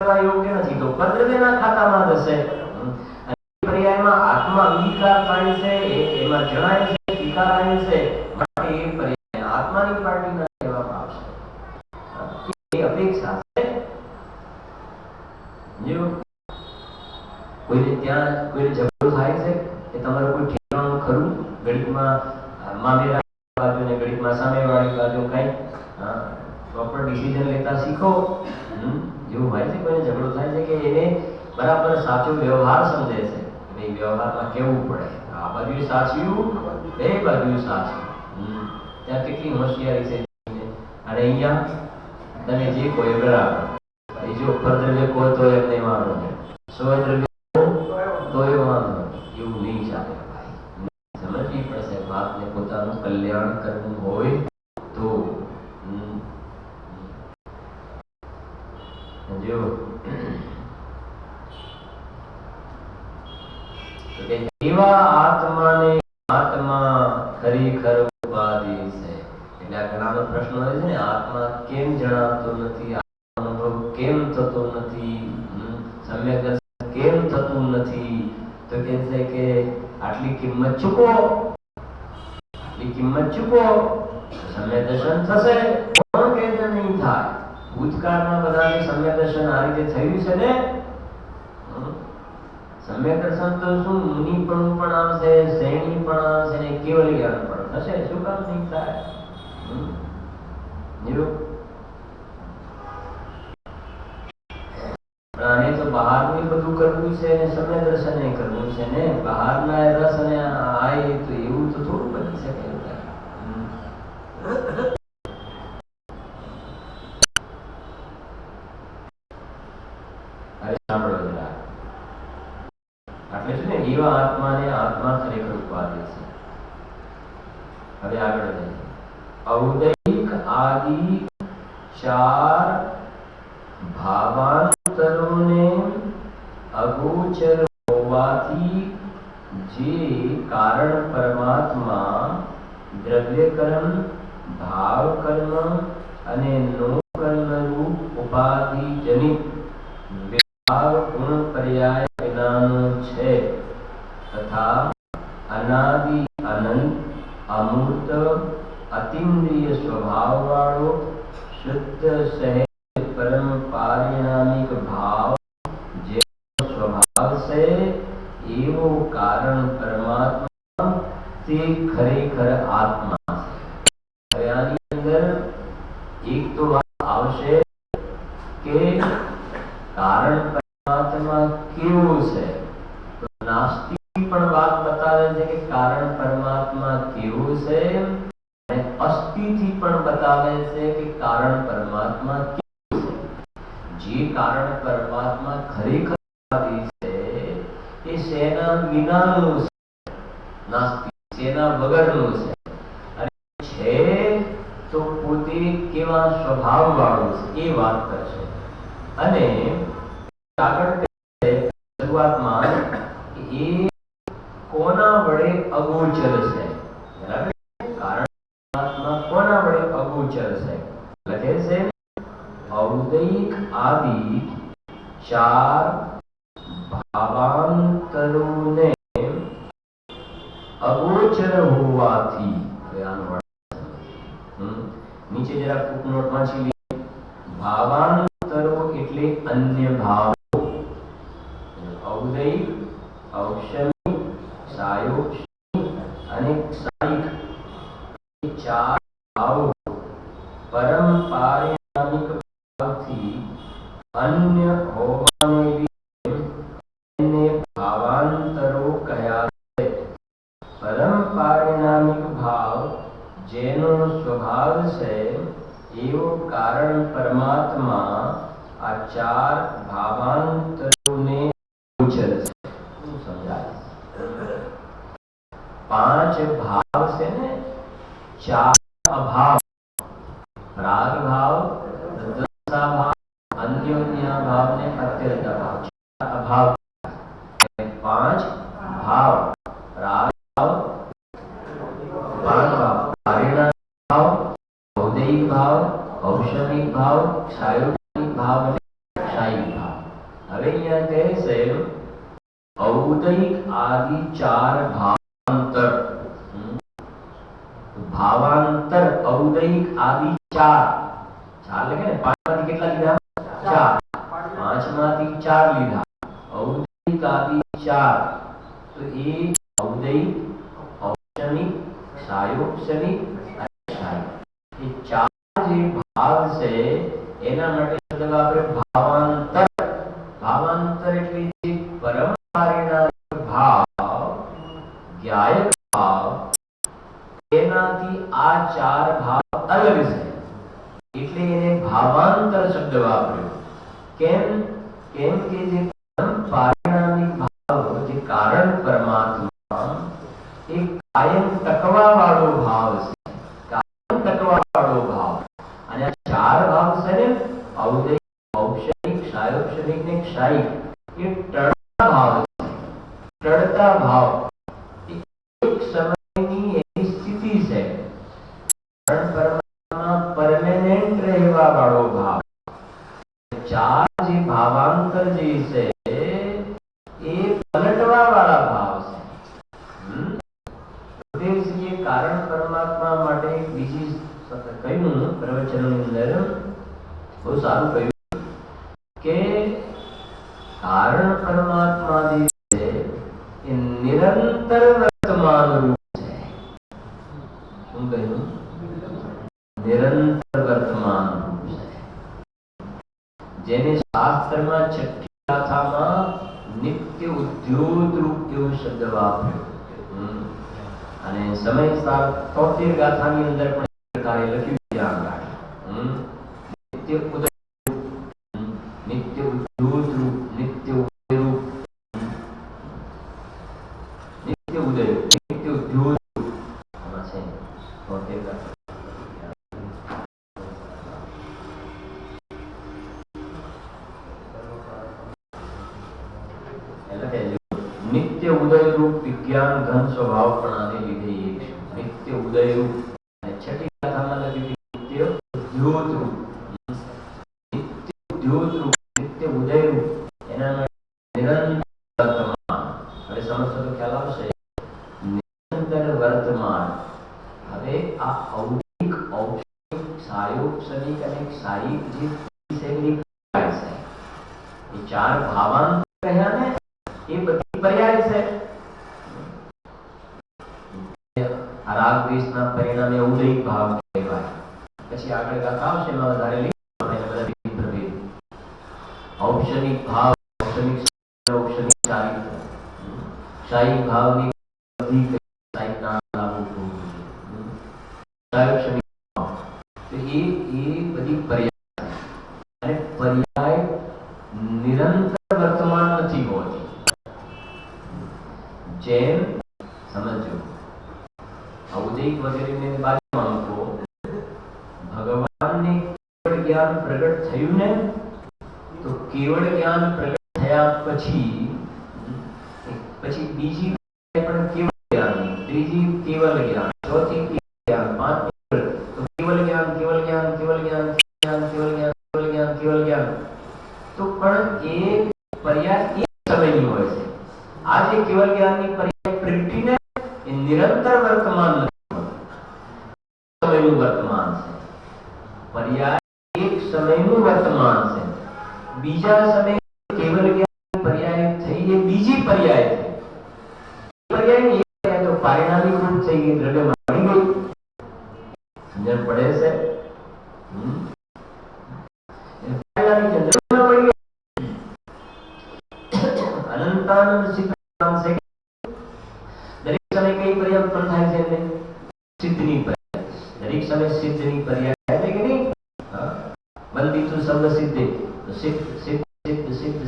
કરવા યોગ્ય નથી, તો પરદ્રવ્યના ખાતામાં જશે. પર્યાયમાં આત્મા અંગીકાર થાય છે, એમાં જણાય છે, સ્વીકારાય છે, માટે એ પર્યાય આત્માની પાર્ટીના કહેવામાં આવશે. એ અપેક્ષા છે. જો કોઈને ત્યાં કોઈને ઝઘડો થાય છે કે તમારું કોઈ ઠેકાણું ખરું, ગણિતમાં મામેરા બાજુ ને ગણિતમાં સામેવાળી બાજુ કઈ પ્રોપર ડિસિઝન લેતા શીખો. જેવું હોય છે કોઈને ઝઘડો થાય છે કે એને બરાબર સાચો વ્યવહાર સમજે છે, એ વ્યવહારમાં કેવું પડે, આ બાજુ સાચું, બે બાજુ સાચું. ત્યાં કેટલી હોશિયારી છે. અને અહીંયા તમે જે કોઈ બરાબર, એ જો પરદ્રવ્ય કહો તો એમ નહીં વાંધો, સ્વદ્રવ્ય તો એ વાંધો, એવું નહીં ચાલે ભાઈ. સમજવી પડશે વાતને, પોતાનું કલ્યાણ કરવું હોય તો. જો એવા આત્માને આત્મા ખરેખર ઉપાધિ છે. એટલે આ ઘણા પ્રશ્નો હોય છે ને, આત્મા કેમ જણાતો નથી, અનુભવ કેમ થતો નથી, સમ્યક દર્શન કેમ થતું નથી, તો કે છે કે આટલી કિંમત ચૂકો, આટલી કિંમત ચૂકો, સમ્યક દર્શન થશે. કોણ કે નહીં થાય? ભૂતકાળમાં બધાને સમ્યક દર્શન આ રીતે થયું છે ને. સમ્યક દર્શન તો શું, મુનિપણું પણ આવશે, શ્રેણી પણ આવશે ને કેવલ જ્ઞાન પણ થશે. શું કામ નહીં થાય? આને તો બહારનું બધું કરવું છે ને સમ્યક દર્શન કરવું છે ને, બહારના રસ અને આય તો એવું તો થોડું બની શકે. હવે સાંભળો જરા, એટલે છે ને એવા આત્માને આત્મા ખરેખર ઉપાધિ છે. હવે આગળ જઈએ. ઔદૈક આદિ ચાર ભાવાંતરોને અગોચર હોવાથી જે કારણ પરમાત્મા દ્રવ્યકર્મ, ભાવકર્મ અને નો કર્મ રૂપ ઉપાધિ જનિત વિભાગ ગુણ પર્યાય વિનાનો છે, તથા અનાદિ અનંત અમૂર્ત અતિન્દ્રિય સ્વભાવ વાળો શુદ્ધ સહેજ પરમ પારિણામિક ભાવ જે સ્વભાવ છે, એવો કારણ પરમાત્મા તે ખરેખર આત્મા છે. હવે આની અંદર એક તો વાત આવશે કે કારણ પરમાત્મા કેવો છે, તો નાસ્તિક પણ વાત બતાવે છે કે કારણ પરમાત્મા કેવો છે, અને અસ્થિથી પણ બતાવે છે કે કારણ પરમાત્મા કેવું છે. જે કારણ પરમાત્મા ખરેખર છે એ શેના વિનાનું છે, નાસ્તિક શેના વગરનું છે, અને છે તો પોતે કેવા સ્વભાવ વાળું છે એ વાત કરશે. અને આગળ શરૂઆતમાં એ કોના વડે અગોચર છે, બરાબર? કારણ કોના વડે અગોચર છે લખે છે. ઔદૈક આદિ ચાર ભાવાંતરોને અગોચર હોવાથી, નીચે જરા ફૂટનોટ વાંચી લઈએ. ભાવાંતરો એટલે અન્ય ભાવો. ઔદૈક, ઔષમિક, સાયોક્ષમિક અને સાયિક ચાર ભાવો પરમ પારિણામિક ભાવથી અન્ય હોવાને લીધે એને ભાવાંતરો કહ્યા છે. પરમ પારિણામિક ભાવ જેનો સ્વભાવ છે એવો કારણ પરમાત્મા આ ચાર ભાવાંતરોને ગોચર છે. શું સમજાય? પાંચ ભાવ છે ને, ચાર અભાવ, રાગ ભાવ, રજસા ભાવ, અન્યોન્ય ભાવ ને અત્યંત ભાવ. ચાર અભાવ, પાંચ ભાવ, રાગ ભાવ, પારિણામિક ભાવ, ઔદૈક ભાવ, ઔષમિક ભાવ, સાયોગિક ભાવ અને સાયિક ભાવ. હવે અહીંયા કહે છે ઔદૈક આદિ ચાર ભાવાંતર. ભાવાંતર ઔદૈક આદિ ચાર. ચાર લખે ને, પાંચમાંથી કેટલા લીધા? ચાર. પાંચમાંથી ચાર લીધા. ઔદૈક આદિ ચાર. તો એ ઔદૈક, ઔક્ષણિક, સાયોક્ષણિક અને સાયિક, એ ચાર જે ભાવ છે એના માટે શબ્દ વાપરે ભાવાંતર. ભાવાંતર એટલે જે પરમપારિણા ભાવ, જ્ઞાયક ભાવ, એનાથી આ ચાર ભાવ અલગ છે એટલે એને ભાવાંતર શબ્દ વાપર્યો. કેમ? કેમ કે જે પરમપારિણામિક ભાવ, જે કારણ પરમાત્મા, એ કાયમ ટકવા વાળો ભાવ છે. કાયમ ટકવા વાળો ભાવ. અને આ ચાર ભાવ છે ને, ઔદૈક, ઔક્ષણિક, સાયોક્ષણિક ને સાયિક, એ ટળતા ભાવ છે. ટળતા ભાવ એક સમયની એવી સ્થિતિ છે. પરમાત્મા પરમેનન્ટ રહેવા વાળો ભાવ. ચાર જે ભાવાંતર જે છે એ પલટવા વાળા ભાવ છે. કારણ પરમાત્મા માટે બીજી કહ્યું પ્રવચનની અંદર, બહુ સારું કહ્યું કે કારણ પરમાત્મા જે છે એ નિરંતર વર્તમાન રૂપ છે. શું કહ્યું? નિરંતર વર્તમાન રૂપ છે. જેને શાસ્ત્રમાં છઠ્ઠી ગાથામાં નિત્ય ઉદ્યોત રૂપ એવો શબ્દ વાપર્યો. અને સમય 73 ગાથાની અંદર પણ પ્રકારે લખ્યું છે આ ગાથા. નિત્ય ઉદય રૂપ, નિત્ય ઉદ્યોત રૂપ, નિત્ય ઉદય રૂપ, નિત્ય ઉદય રૂપ, નિત્ય ઉદ્યોત રૂપ. આમાં છે 73 ગાથા. નિત્ય ઉદય રૂપ વિજ્ઞાન ઘન સ્વભાવ પ્રણાને લીધે એક છે. નિત્ય ઉદય રૂપ. અને છઠ્ઠી ગાથામાં લખ્યું નિત્ય ઉદ્યોત રૂપ. નિત્ય ઉદ્યોત રૂપ, નિત્ય ઉદય રૂપ, એના માટે નિરંતર વર્તમાન. હવે સમજશો તો ખ્યાલ આવશે. નિરંતર વર્તમાન. હવે આ ઔદિક, ઔક્ષણિક, સાયોક્ષણિક અને સાયિક જે છે એ ચાર ભાવાંત કહ્યા ને, એ બધી પર્યાય છે. રાગ દ્વેષના પરિણામે ઔદૈક ભાવ કહેવાય. પછી આગળ ગાથા આવશે એમાં વધારે લીધું બધા વિવિધ પ્રભેદ. ઔક્ષણિક ભાવ, ઔક્ષણિક, ઔક્ષણિક સાયિક, સાયિક ભાવની બધી સાયિક ના લાગુ થવું જોઈએ. સાયોક્ષણિક ભાવ તો એ બધી પર્યાય. અને પર્યાય નિરંતર વર્તમાન નથી હોતી. જેમ સમજો, ઔદૈક વગેરેને બાજુમાં મૂકો, ભગવાનને કેવળ જ્ઞાન પ્રગટ થયું ને, તો કેવળ જ્ઞાન પ્રગટ થયા પછી બીજી પણ કેવળ જ્ઞાન, ત્રીજી કેવળ જ્ઞાન, ચોથી કેવળ જ્ઞાન, પાંચમી તો કેવળ જ્ઞાન, કેવળ જ્ઞાન, કેવળ જ્ઞાન, કેવળ જ્ઞાન, કેવળ જ્ઞાન, કેવળ જ્ઞાન. તો પણ એ પર્યાય એક સમયની હોય છે. આ જે કેવળ જ્ઞાનની પર્યાય પ્રગટીને એ નિરંતર વર્તમાન નથી, સમયનું વર્તમાન છે. પર્યાય એક સમયનું વર્તમાન છે. બીજા સમયે કેવળ જ્ઞાન પર્યાય થઈ, એ બીજી પર્યાય થઈ. પર્યાય એક પર્યાય તો પારિણામિક રૂપ થઈ ગઈ, દ્રવ્યમાં મળી ગઈ. સમજણ પડે છે? પારિણામિક દ્રવ્યમાં મળી ગઈ. અનંતાનંદ સિદ્ધાંત છે. દરેક સમય કઈ પર્યાય ઉત્પન્ન થાય છે? એટલે સિદ્ધની પર્યાય. દરેક સમય સિદ્ધની પર્યાય એટલે કે નહીં. બંદિતુ શબ્દ સિદ્ધે, તો સિદ્ધ સિદ્ધ સિદ્ધ સિદ્ધ.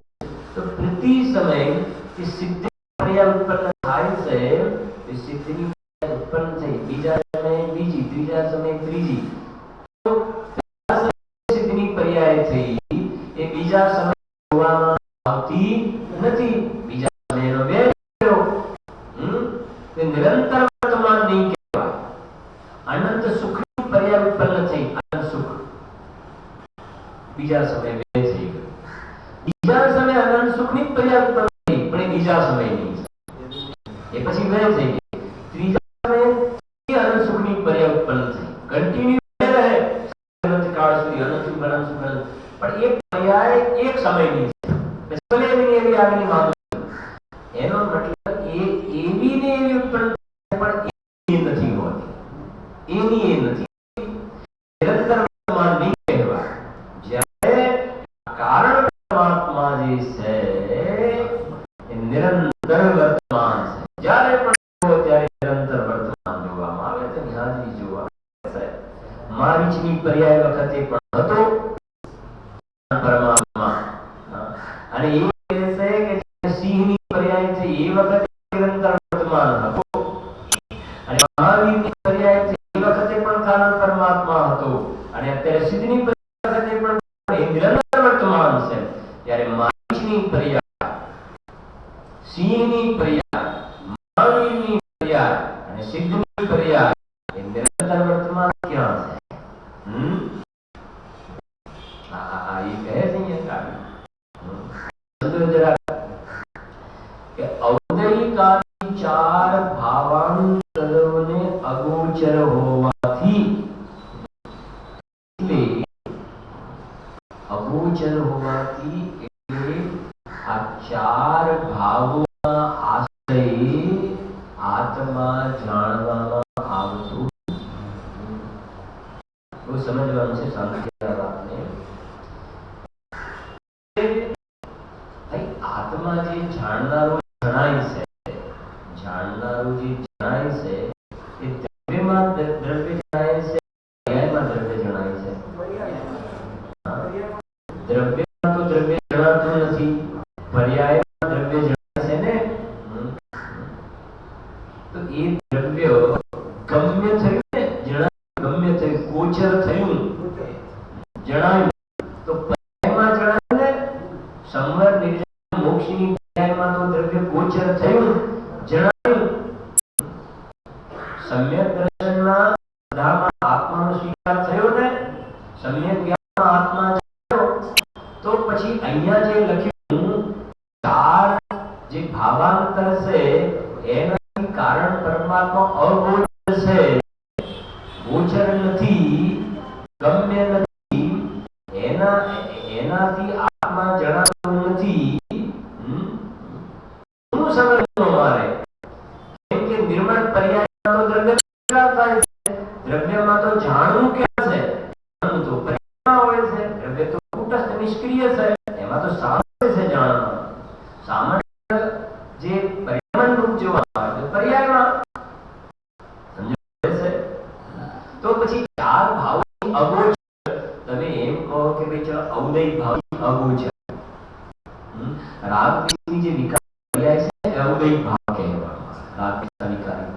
તો પ્રતિ સમય એ સિદ્ધ પર્યાય ઉત્પન્ન થાય છે. એ સિદ્ધની પર્યાય ઉત્પન્ન થઈ, બીજા સમયે બીજી, ત્રીજા સમયે ત્રીજી. તો સિદ્ધની પર્યાય થઈ એ બીજા સમય જોવામાં આવતી નથી. બીજા સમયનો બે તે નિરંતર વર્તમાન નહીં કહેવાય. અનંત સુખની પર્યાય ઉત્પન્ન થઈ, અનંત સુખ બીજા સમય બે થઈ ગયું. બીજા સમય સુખની પર્યાય ઉત્પન્ન થઈ પણ એ બીજા સમયની એ પછી વેર થઈ ગઈ. ત્રીજા સમયે અનંત સુખની પર્યાય ઉત્પન્ન થઈ કન્ટિન્યુ રહે અનંત કાળ સુધી અનંત સુખ અનંત સુખ અનંત પણ એક પર્યાય એક સમયની છે. પછી ભલે એવી આગળની માંગ એનો મતલબ એ એવી ને એવી ઉત્પન્ન પણ એ નથી હોતી એની એ નથી નિરંતર વર્તમાન નહીં કહેવાય. જ્યારે કારણ પરમાત્મા જે છે એ નિરંતર વર્તમાન છે. જ્યારે પણ ત્યારે નિરંતર વર્તમાન જોવામાં આવે તો હાજરી જોવા આવે. મારીચની પર્યાય વખતે પણ હતો પરમાત્મા અને એ કહે છે કે સિંહની પર્યાય છે એ વખતે નિરંતર વર્તમાન હતો અને મહાવીરની પર્યાય છે એ વખતે પણ કારણ પરમાત્મા હતો અને અત્યારે સિદ્ધની પર્યાય વખતે પણ એ નિરંતર વર્તમાન છે. ત્યારે મારીચની પર્યાય સિંહની પર્યાય મહાવીરની પર્યાય અને સિદ્ધની પર્યાય એ નિરંતર વર્તમાન ક્યાં છે? એ કહે છે કે ઔદયિકાની ચાર ભાવાંતરોને અગોચર હોવાથી એટલે આ ચાર ભાવોના આશ્રય આત્મા જાણવામાં આવતું બહુ સમજવાનું છે. શાંતિ વાતને આત્મા જે જાણનારો જણાય છે એ દ્રવ્યમાં દ્રવ્ય જણાય છે પર્યાયમાં દ્રવ્ય જણાય છે. દ્રવ્યમાં તો દ્રવ્ય જણાતું નથી પર્યાયમાં દ્રવ્ય જણાય છે ને. તો એ દ્રવ્ય ગમ્ય થયું ને જણાયું ગમ્ય થયું ગોચર થયું જણાયું તો પર્યાયમાં જણાયું ને સંવર નિર્જન મોક્ષની પર્યાયમાં તો દ્રવ્ય ગોચર થયું જણાયું. સમ્યક દર્શનમાં બધામાં આત્માનો સ્વીકાર થયો ને સમ્યક જ્ઞાનમાં આત્મા જાણ્યો તો પછી અહીંયા જે લખ્યું ચાર જે ભાવાંતર છે એનાથી કારણ પરમાત્મા અગોચર છે ગોચર નથી ગમ્ય નથી એનાથી આત્મા જણાતો નથી. શું સમજવું મારે કેમ કે નિર્મળ પર્યાયમાં તો દ્રવ્ય થાય છે દ્રવ્યમાં તો જાણવું ક્યાં છે જાણવું તો પર્યાયમાં હોય છે. દ્રવ્ય તો કુટસ્થ નિષ્ક્રિય છે એમાં તો સામાન્ય છે જાણવાનું. સામાન્ય જે પરિમાણ રૂપ જોવા આવે તો પર્યાયમાં સમજાય છે. તો પછી ચાર ભાવોની અગોચર તમે એમ કહો કે ભાઈ ચલો ઔદયિક ભાવ અગોચર રાગ વિષયની જે વિકાર પર્યાય છે ઔદયિક ભાવ કહેવામાં રાગ વિષય વિકારી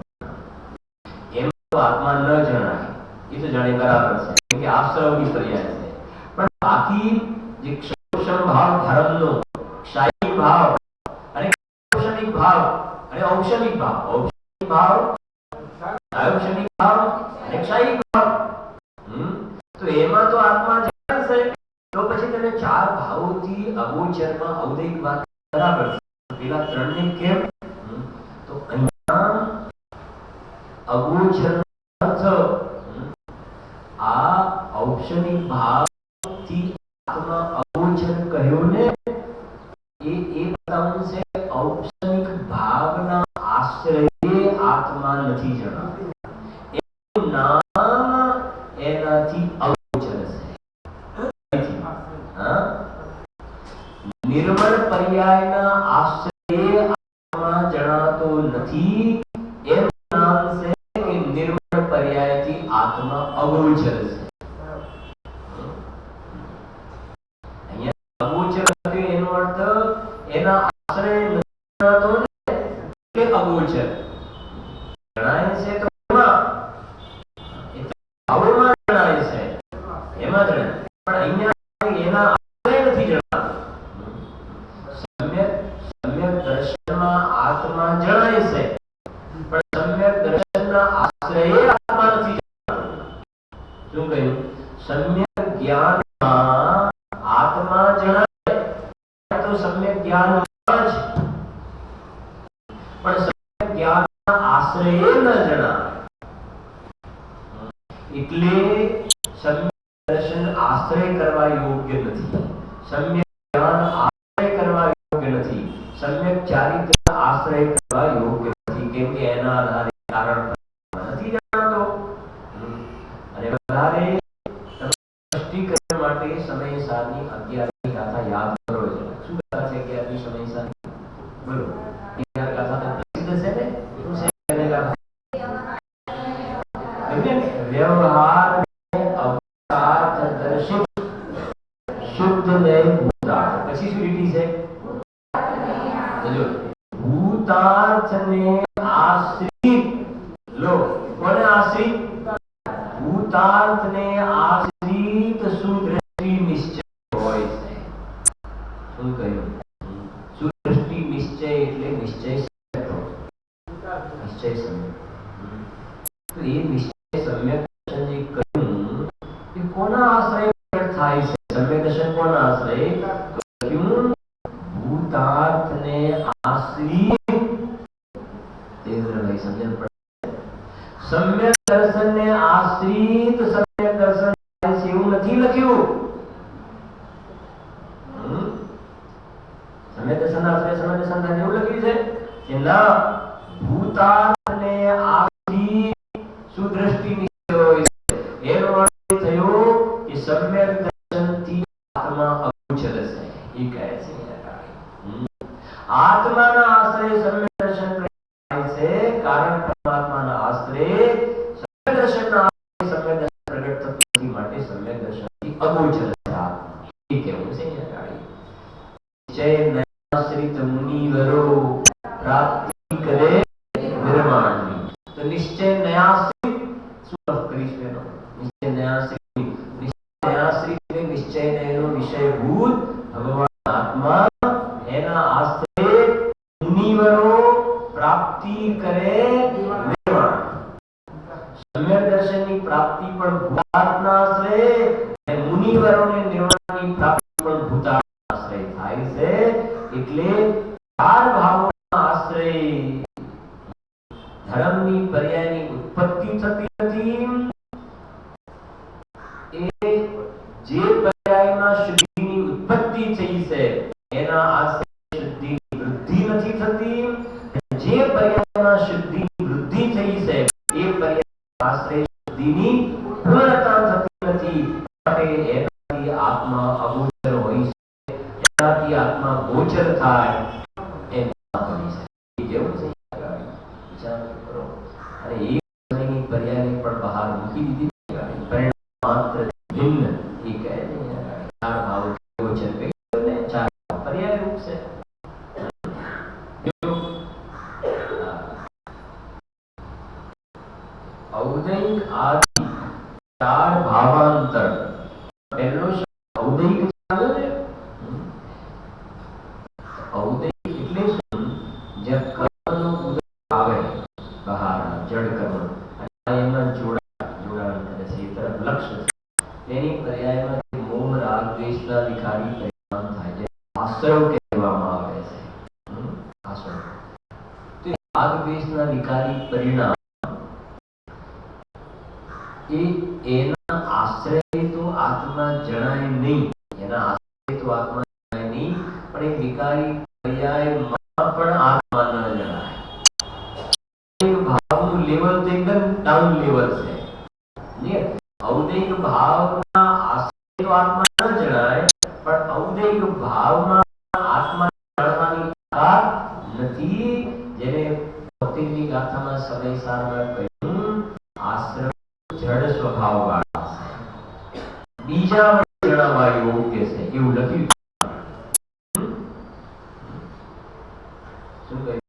એમ તો આત્મા ન જણાય એ તો જાણે બરાબર છે કેમ કે આશ્રવની પર્યાય છે. પણ બાકી જે ક્ષોષમ ભાવ ધર્મનો ક્ષાયિક ભાવ અને ઔષધિક ભાવ અને ઔષધિક ભાવ ઔષધિક ભાવ અને ક્ષાયિક ભાવ તો એમાં તો આત્મા જાણશે તો પછી તમે ચાર ભાવોથી અગોચરમાં ઔદયિક વાત બરાબર છે. પેલા ત્રણને કેમ તો અહીંયા અગોચર અર્થ આ ઔષધિક ભાવથી આત્મા અગોચર કહ્યો ને એ બતાવવું છે ઔષધિક ભાવના આશ્રયે આત્મા નથી જણાવ્યું એનું નામ એનાથી અગોચર છે. નિર્મળ પર્યાયના આશ્રયે આત્મા જણાતો નથી એનું નામ છે કે નિર્મળ પર્યાયથી આત્મા અગોચર છે. અહીંયા અગોચર એનો અર્થ એના આશ્રય નથી જણાતો ને કે અગોચર જણાય છે તો એમાં ભાવોમાં જણાય છે એમાં જણાય પણ અહીંયા એના આશ્રય નથી જણાતો. સમ્યક દર્શનમાં આત્મા જણાય છે પણ સમ્યક દર્શનના આશ્રયે આત્મા નથી જણાતો. શું કહ્યું? સમ્યક જ્ઞાનમાં આત્મા જણાય તો સમ્યક જ્ઞાનમાં જ, પણ સમ્યક જ્ઞાનના આશ્રયે ન જણાય. એટલે સમ્યક દર્શન આશ્રય કરવા યોગ્ય નથી, સમ્યક જ્ઞાન આશ્રય કરવા યોગ્ય નથી, સમ્યક ચારિત્ર આશ્રય કરવા યોગ્ય નથી, કેમ કે એના આધારે કારણ નથી જાણતો. અને વધારે સ્પષ્ટીકરણ માટે સમય સારની 11મી ગાથા યાદ કરો છો. શું ગાથા છે 11મી સમય સારની? બોલો. 11 ગાથા તો પ્રસિદ્ધ છે ને. શું છે 11 ગાથા? વ્યવહાર અવતાર્થ દર્શિત શુદ્ધ ને ભૂતાર્થ. પછી શું લીટી છે? ભૂતાર્થ ને આશ્રિત. લો, કોને આશ્રિત? ભૂતાર્થ ને આશ્રિત સુદ્રષ્ટિ નિશ્ચય હોય છે. શું કહ્યું? સુદ્રષ્ટિ નિશ્ચય એટલે નિશ્ચય સમ્યક. નિશ્ચય સમ્યક. તો એ નિશ્ચય સમ્યક દર્શન જે કહ્યું એ કોના આશ્રય પ્રગટ થાય છે? સમ્યક દર્શન કોના આશ્રય? તો કહ્યું ભૂતાર્થ ને આશ્રિત. દેવરાય સમજણ પડે. સમ્યક દર્શન ને આશ્રિત સમ્યક દર્શન થાય છે એવું નથી લખ્યું. સમ્યક દર્શન આશ્રય સમ્યક દર્શન થાય એવું લખ્યું છે કે ના, ભૂતાર્થ ને આશ્રિત સુદ્રષ્ટિ નિશ્ચય હોય છે. એનો અર્થ થયો કે સમ્યક દર્શન થી આત્મા અગોચર છે. એ કહે છે આત્માના આશ્રય સમ્યક દર્શન થાય છે, કારણ પરમાત્માના આશ્રય સમ્યક દર્શનના આશ્રય સમ્યક દર્શન પ્રગટ થતું નથી, માટે સમ્યક દર્શનથી અગોચર છે આત્મા. એ કેવું છે નિશ્ચય નયાશ્રિત મુનિવરો પ્રાપ્તિ કરે નિર્માણની. તો નિશ્ચય નયાશ્રિત શું અર્થ કરીશ એનો? નિશ્ચય નયાશ્રિત, નિશ્ચય નયાશ્રિત એટલે નિશ્ચય એનો વિષયભૂત ભગવાન આત્મા, એના આશ્રય મુનિવરો પ્રાપ્તિ કરે નિર્વાણ. સમ્યક દર્શનની પ્રાપ્તિ પણ ભૂતાર્થના આશ્રય અને મુનિવરોને નિર્વાણની પ્રાપ્તિ પણ ભૂતાર્થના આશ્રય થાય છે. એટલે ચાર ભાવોના આશ્રય ધર્મની પર્યાયની ઉત્પત્તિ થતી નથી. એ જે પર્યાયમાં શુદ્ધિની ઉત્પત્તિ થઈ છે એના આશ્રય શુદ્ધિની વૃદ્ધિ નથી થતી. જે પર્યાયમાં શુદ્ધિની વૃદ્ધિ થઈ છે એ પર્યાય આશ્રય શુદ્ધિની પૂર્ણતા થતી નથી, માટે એનાથી આત્મા અગોચર હોય છે. એનાથી આત્મા ગોચર થાય એમ બની છે. કેવું છે વિચાર કરો. અને એ સમયની પર્યાયને પણ બહાર મૂકી દીધી, પરિણામ માત્ર ભિન્ન. એ કહે છે ચાર ભાવ ગોચર કહ્યું ને, ચાર પર્યાય રૂપ છે. ઔદૈક આદિ ચાર ભાવાંતર. પહેલો ઔદૈક ચાલે ને. ઔદૈક એટલે શું? જ્યાં કર્મનો ઉદય આવે બહાર, જડ કર્મ, અને એમાં જોડાણ કરે છે, એ તરફ લક્ષ્ય છે. તેની પર્યાયમાં મોહ રાગ દ્વેષના વિકારી પરિણામ થાય છે. આશ્રવ કહેવામાં આવે છે. આશ્રવ તો રાગ દ્વેષના વિકારી પરિણામ એના આશ્રય તો આત્મા જણાય નહીં, એના આશ્રય તો આત્મા જણાય નહીં, પણ એ વિકારી પર્યાયમાં પણ આત્મા ન જણાય. ભાવનું લેવલ તો એકદમ ડાઉન લેવલ છે. ઔદૈક ભાવના આશ્રય તો આત્મા ન જણાય, પણ ઔદૈક ભાવમાં આત્મા જાણવાની તાકાત નથી. જેને ભૌતિકની ગાથામાં સમય સારમાં કહ્યું આશ્રય જડ સ્વભાવ વાળા છે, બીજા વડે જણાવવા યોગ્ય છે એવું લખ્યું. શું કહ્યું?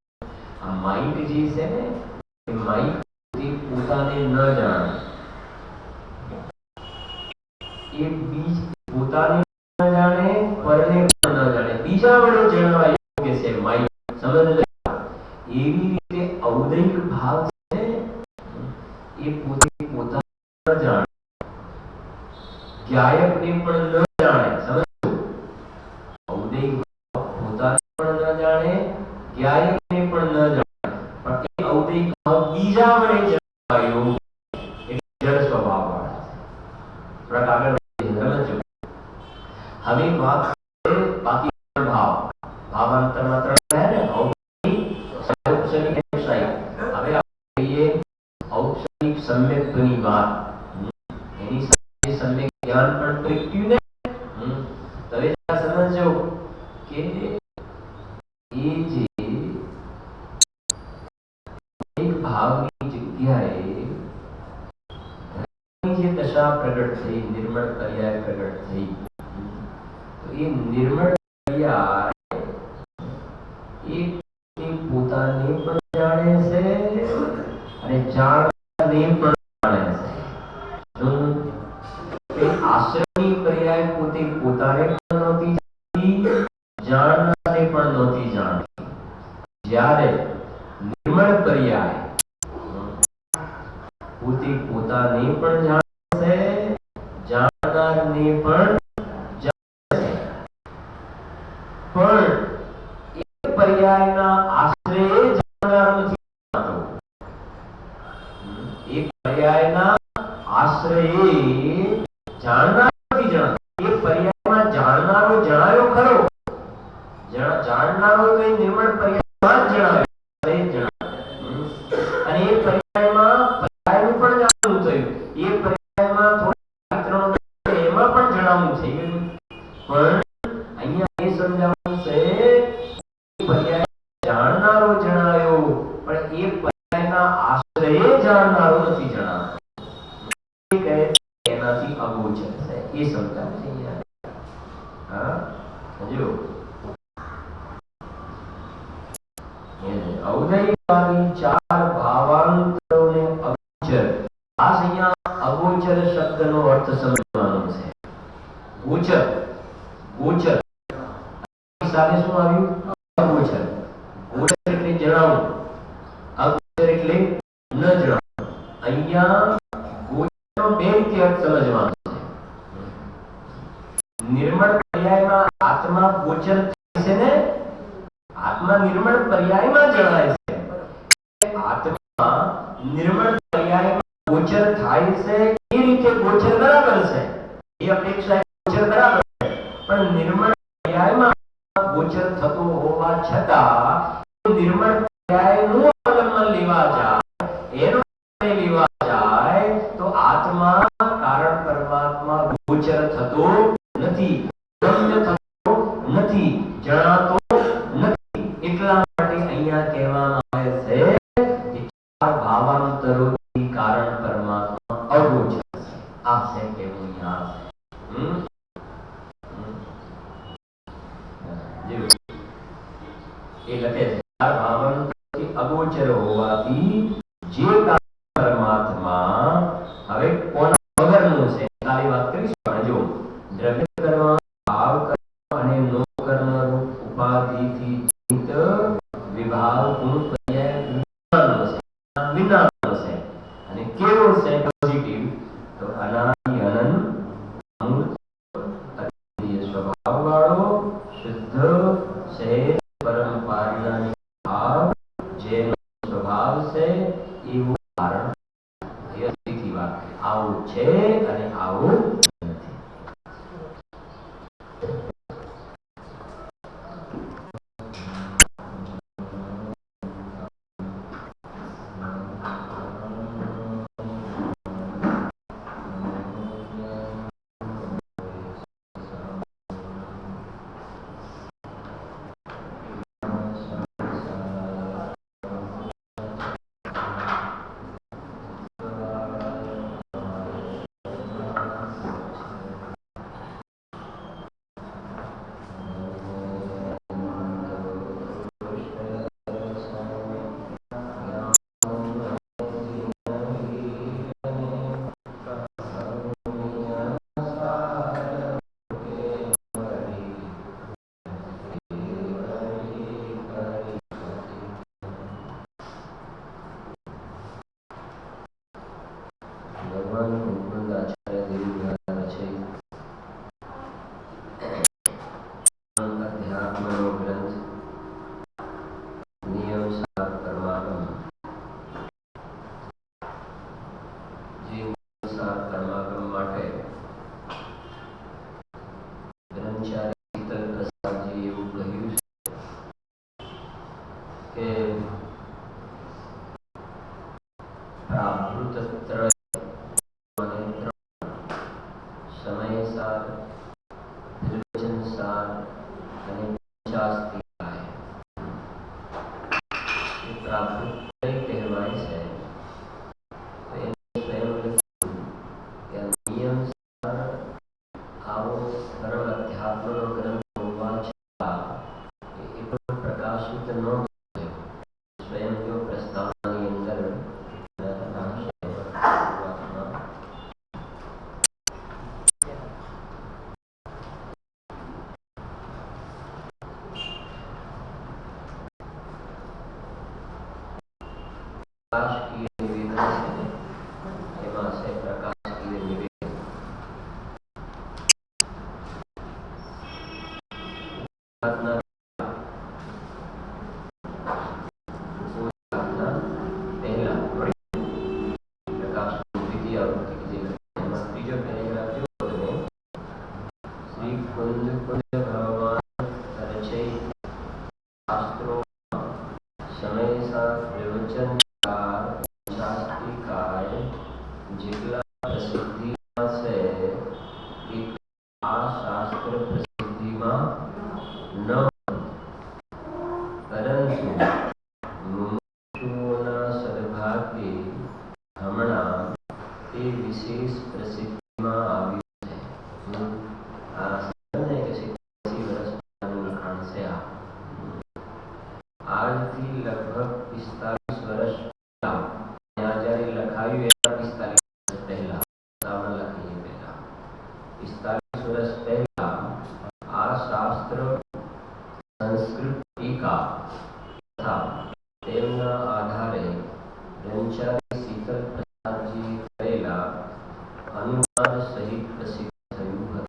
આ માઇન્ડ જે છે ને, એ માઇન્ડ પોતાને ન જાણે, એ બીજ પોતાને ન જાણે, પરને પણ ન જાણે, બીજા વડે જણાવવા યોગ્ય છે માઇન્ડ. સમજ? એવી રીતે ઔદૈક ભાવ છે એ પોતે પોતાને ન જાણે, જ્ઞાયકને પણ ન જાણે. સમજો? ઔદૈક ભાવ પોતાને ક્યારેય પણ ન જાણે, પણ એ અવદિક ભાવ બીજા વડે જણાયો એટલે જળ સ્વભાવ વાળા છે. થોડાક આગળ સમજો. હવે વાત બાકી ભાવ ભાવાંતરમાં ત્રણ છે ને, ઔપચારિક હવે આપણે ઔપચારિક સમ્યક્તની વાત, એની સાથે સમ્યક જ્ઞાન પણ પ્રગટ્યું ને. તો હવે સમજો કે એ જે એક ભાવની જગ્યાએ જે દશા પ્રગટ થઈ, નિર્મળ પર્યાય પ્રગટ થઈ, તો એ નિર્મળ પર્યાય એ પોતાને પણ જાણે છે અને જાણનારને પણ જાણે છે. આશ્રયની પર્યાય પોતે પોતાને પણ નહોતી જાણતી, જાણનારને પણ નહોતી જાણતી. જ્યારે નિર્મળ પર્યાય પોતે પોતાને પણ જાણે છે, જાણનારને પણ જાણે છે, પણ એ પર્યાયના આશ્રયે જાણનાર નથી જાણતો. એ પર્યાયના આશ્રયે જાણનાર નથી જાણતો. એ પર્યાયમાં જાણનારો જણાયો ખરો, જાણનારો તો એ નિર્મળ પર્યાયમાં જ જણાવ્યો, અને એ પર્યાયમાં પર્યાયનું પણ જાણવું થયું. એ પર્યાયમાં થોડા વિતરણો એમાં પણ જણાવવું થયું. પણ અહીંયા એ સમજાવવાનું છે પર્યાય જાણનારો જણાયો, પણ એ પર્યાયના આશ્રયે જાણનારો નથી જણાતો. એ કહે છે એનાથી અગોચર છે, એ સમજાવે છે અહીંયા. હા જો અવદયવાદી ચાર ભાવાંતરોને અગોચર. આ અહીંયા અગોચર શબ્દનો અર્થ સમજવાનો છે. ગોચર, ગોચર સાથે શું આવ્યું? અગોચર. ગોચર એટલે જણાવું, અગોચર એટલે ન જણાવું. અહીંયા ગોચરનો બે રીતે અર્થ સમજવાનો છે. નિર્મળ પર્યાયમાં આત્મા ગોચર થાય છે ને, આત્મા નિર્મળ પર્યાયમાં જણાય છે. આત્મા નિર્મળ પર્યાયમાં ગોચર થાય છે એ રીતે ગોચર બરાબર છે, એ અપેક્ષા ગોચર બરાબર છે. પણ નિર્મળ પર્યાયમાં ગોચર થતો હોવા છતાં નિર્મળ પર્યાયનું અવલંબન લેવા જાય, એનો લેવા જાય તો આત્મા કારણ પરમાત્મા ગોચર થતો નથી, થતો નથી, જણાતો નથી. એટલા માટે અહીંયા કહેવામાં આવે છે કે ચાર ભાવાંતરોથી કારણ પરમાત્મા અગોચર છે. આ છે કેવું અહીંયા એ લખે છે ચાર ભાવાંતરોથી અગોચર હોવાથી જે પરમાત્મા હવે કોના વગરનું છે, ખાલી વાત કરીશું. જો દ્રવ્ય કર્મ, ભાવ કર્મ અને નો કર્મ રૂપ ઉપાધિથી ચિત્ત વિભાવ ગુણ પર્યાય વિનાનો છે. અને કેવો છે? પોઝિટિવ. તો અનાદિ અનંત અમૂર્ત અદ્વિતીય સ્વભાવ વાળો શુદ્ધ સહેજ પરમ પારિણામિક ભાવ જેનો સ્વભાવ છે એવું કારણ એ અતિથી વાત આવું છે અને આવું નથી. કે પ્રાકૃત ત્રય સમય સાર, વિલોચન સાર અને શાસ્ત્રી કાય. એ પ્રાકૃત ત્રય કહેવાય છે. તો એને સ્વયં લખ્યું કે નિયમ સાર આવો સરળ અધ્યાત્મનો ગ્રંથ હોવા છતાં એ પણ પ્રકાશિત ન થયો. સ્વયં જો પ્રસ્તાવનાની અંદર प्रकाश की निवेदन है, एवं से प्रकाश की निवेदन पहला प्रकाश द्वितीय आवृत्ति की तीजो पैराग्राफ श्री कुंद भगवान रचयित शास्त्रों समय सार प्रवचन जितला प्रसिद्धि से एक आ शास्त्र प्रसिद्धि में न परंतु मुमुक्षुओना सद्भाग्य हमणा ते विशेष प्रसिद्धि में आवी है. आ समझने के 80 वर्ष लखाण से आज थी लगभग 45 वर्ष जયારે લખાયું એના 45 પહેલા રાવણ લખીએ પહેલા 45 વર્ષ પહેલા આ શાસ્ત્ર સંસ્કૃત ટીકા તથા તેમના આધારે બ્રહ્મચારી શીતલ પ્રસાદજી કરેલા અનુવાદ સહિત પ્રસિદ્ધ થયું હતું.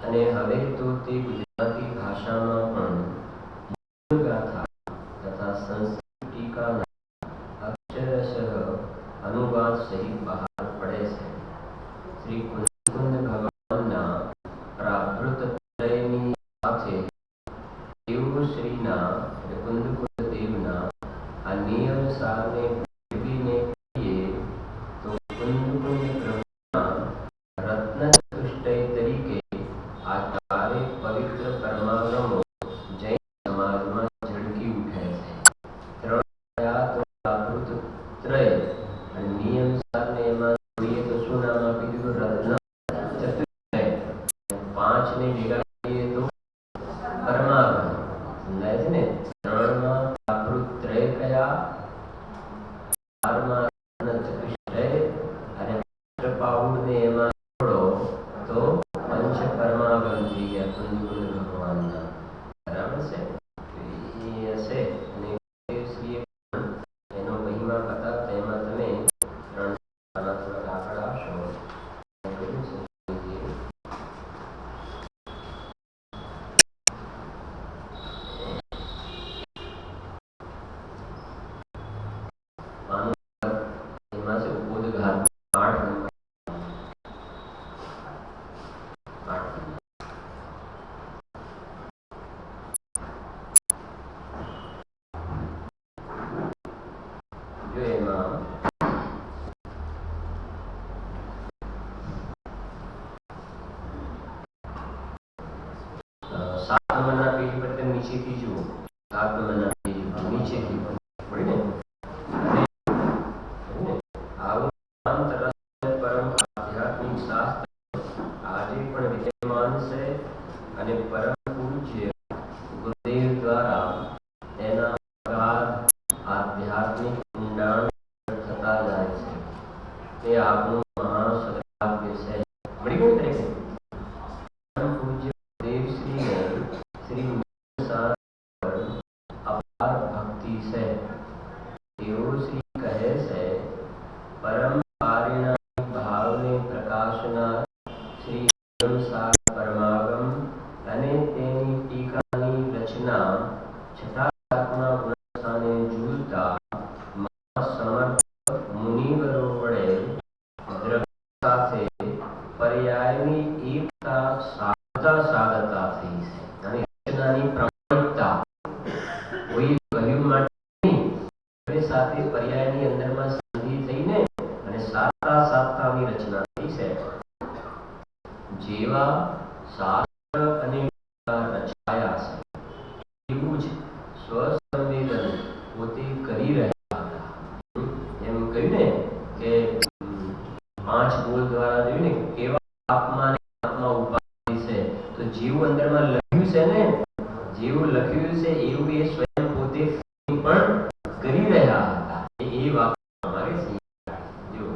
અને હવે તો તે ગુજરાતી ભાષામાં પણ ગાથા તથા સંસ્કૃત ટીકા अनुवाद सहित बाहर पड़े से. श्री कुंद भगवान प्राकृत त्रयनी साथे देवश्रीना कुंद देवना आ नियम सारने भेवीने कहीए तो कुंद ब्रह्मा रत्न चतुष्टय तरीके आ चारे पवित्र परमागमो जैन समाज में झड़की उठे छे. तो प्राकृत त्रय नियम सार ने एमा જોઈએ તો શું નામ આપી દીધું? રત્ન ચતુષ્ટય. 5 ને ભેગા કરીએ તો પરમાગમ. સમજાય છે ને? 3 માં પ્રાકૃત ત્રય કયા, 4 માં રત્ન ચતુષ્ટય અને પાહુડ ને એમાં જોડો તો પંચ પરમાગમ થઈ ગયા કુંદ ભગવાનના. બરાબર છે? એ હશે અને દેવશ્રીએ એનો મહિમા બતાવતા એમાં તમે नीचेથી જુઓ. 7 નંબરના પેજ નીચેથી પડી ને આવું નામ તરફ પરમ આધ્યાત્મિક શાસ્ત્ર આજે પણ વિદ્યમાન છે અને પરમ પૂજ્ય ગુરુદેવ દ્વારા તેના અગાધ આધ્યાત્મિક ઊંડાણ થતા જાય છે. તે આપણું મહાસદભાગ્ય છે. મળી ગયું તરીકે પરમ પૂજ્ય દેવશ્રીને શ્રી भक्ति से श्री कहे से परम पारिणा भाव ने प्रकाशना श्री सार परमागम अने तेनी टीकानी रचना छठा सातमा गुणस्थाने झूलता समर्थ मुनिवरो वडे द्रव्य साथे पर्यायनी एकता साधता थई छे. અને રચનાની પ્રમાણિકતા કોઈ જેવું લખ્યું છે એવું એ સ્વયં પોતે પણ કરી રહ્યા હતા. એ વાત અમારે જો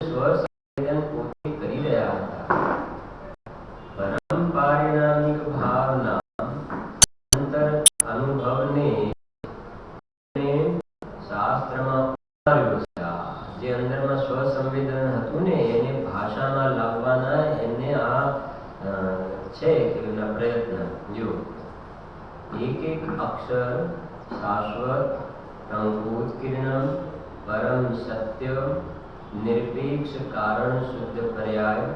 સ્વસંવેદન પોતે કરી રહ્યા હતા. પરમ પારિણામિક ભાવના અંતર અનુભવને શાસ્ત્રમાં ઉતાર્યો છે. જે અંદરમાં સ્વસંવેદન હતું ને એને ભાષામાં લાવવાના એને આ છે એના પ્રયત્ન. જો એક એક અક્ષર શાશ્વત અંકોત્કીર્ણમ પરમ સત્ય નિરપેક્ષ કારણ શુદ્ધ પર્યાય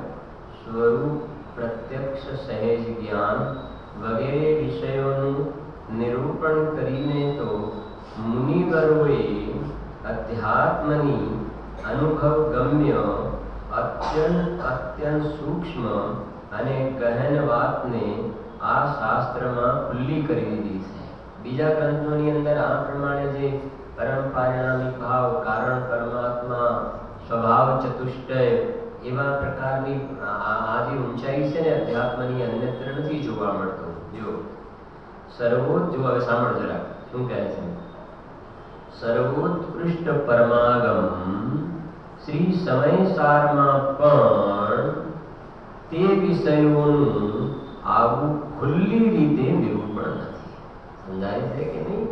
સ્વરૂપ પ્રત્યક્ષ સહેજ જ્ઞાન વગેરે વિષયોનું નિરૂપણ કરીને તો મુનિવરોએ અધ્યાત્મની અનુભવ ગમ્ય અત્યંત સૂક્ષ્મ અને ગહન વાતને આ શાસ્ત્રમાં ખુલ્લી કરી દીધી છે. બીજા ગ્રંથોની અંદર આ પ્રમાણે જે પરમ પારિણામિક ભાવ, કારણ પરમાત્મા, સ્વભાવ ચતુષ્ટય એવા પ્રકારની આ જે ઊંચાઈ છે ને અધ્યાત્મની અન્યત્ર નથી જોવા મળતો. જો સર્વોચ્ચ, જો હવે સાંભળ જરા શું કહે છે. સર્વોત્કૃષ્ટ પરમાગમ શ્રી સમયસારમાં પણ તે વિષયોનું આવું ખુલ્લી રીતે નિરૂપણ નથી. સમજાય છે કે નહીં?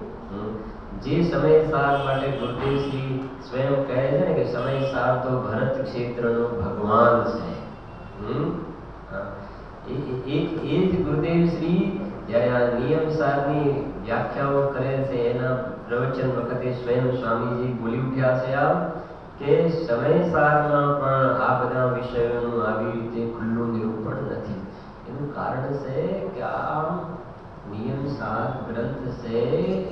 જે સમયસાર માટે ગુરુદેવ શ્રી સ્વયં કહે છે ને કે સમયસાર તો ભરત ક્ષેત્રનો ભગવાન છે. એ જ ગુરુદેવ શ્રી જ્યારે આ નિયમ સારની વ્યાખ્યાઓ કરે છે એના પ્રવચન વખતે સ્વયં સ્વામીજી બોલી ઉઠ્યા છે આમ કે સમયસારમાં પણ આ બધા વિષયોનું આવી રીતે ખુલ્લું નિરૂપણ નથી. એનું કારણ છે કે આ નિયમ સાર ગ્રંથ છે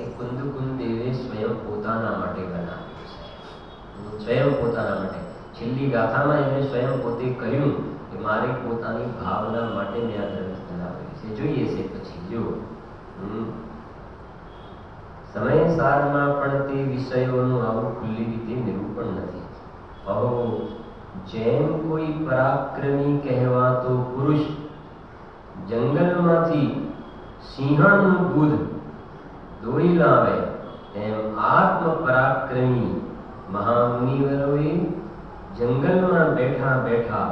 એ કુંદકુંદ દેવે સ્વયં પોતાના માટે બનાવ્યું છે. સ્વયં પોતાના માટે. છેલ્લી ગાથામાં એમણે સ્વયં પોતે કહ્યું કે મારે પોતાની ભાવના માટે મેં આ ગ્રંથ બનાવ્યો છે. જોઈએ છે પછી જો સમયસારમાં પણ તે વિષયોનું આવું ખુલ્લી રીતે નિરૂપણ નથી. અહો જેમ કોઈ પરાક્રમી કહેવાતો પુરુષ જંગલમાંથી સિંહણનું દૂધ દોરી લાવે તેમ આત્મ પરાક્રમી મહામુનિવરોએ જંગલમાં બેઠા બેઠા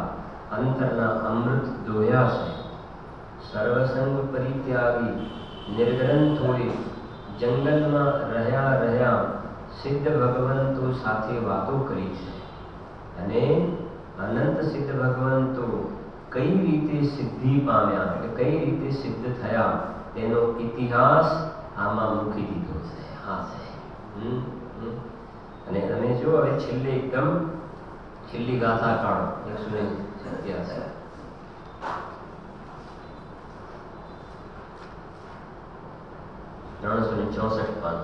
અંતરના અમૃત દોહ્યા છે. સર્વસંગ પરિત્યાગી નિર્ગ્રંથોએ જંગલમાં રહ્યા સિદ્ધ ભગવંતો સાથે વાતો કરી છે અને અનંત સિદ્ધ ભગવંતો કઈ રીતે સિદ્ધિ પામ્યા, એટલે કઈ રીતે સિદ્ધ થયા તેનો ઇતિહાસ આમાં મૂકી દીધો છે. હા છે. અને તમે જો હવે છેલ્લે એકદમ છેલ્લી ગાથા કાઢો 187 364 પાન.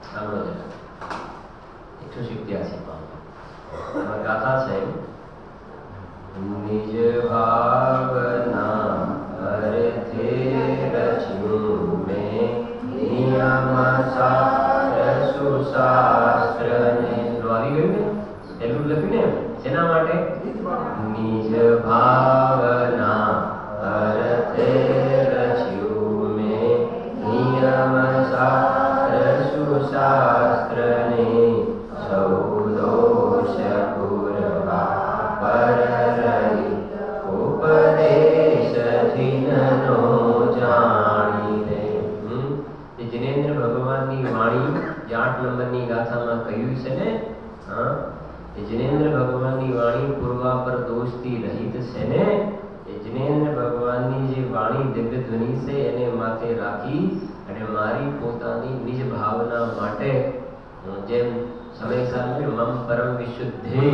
સાંભળો જરા 187 પાન. આમાં ગાથા છે નિજ ભાવના અર્થે રચ્યું મેં નિયમ શાસ્ત્ર સુશાસ્ત્ર ને. આવી ગયું ને? એટલું લખ્યું ને શેના માટે? નિજ ભાવના અર્થે રચ્યું મેં નિયમ શાસ્ત્ર સુશાસ્ત્ર ને સૌ દોષ પૂરવા પર રહી ઉપદેશ જીનનો જાણી દે. જિનેન્દ્ર ભગવાનની વાણી જે 8 નંબરની ગાથામાં કહ્યું છે ને, એ જિનેન્દ્ર ભગવાનની વાણી પૂર્વા પર દોષથી રહિત છે ને, એ જિનેન્દ્ર ભગવાનની જે વાણી દિવ્ય ધ્વનિ છે એને માથે રાખી અને મારી પોતાની નિજ ભાવના માટે જેમ સમય સાથે મમ પરમ વિશુદ્ધિ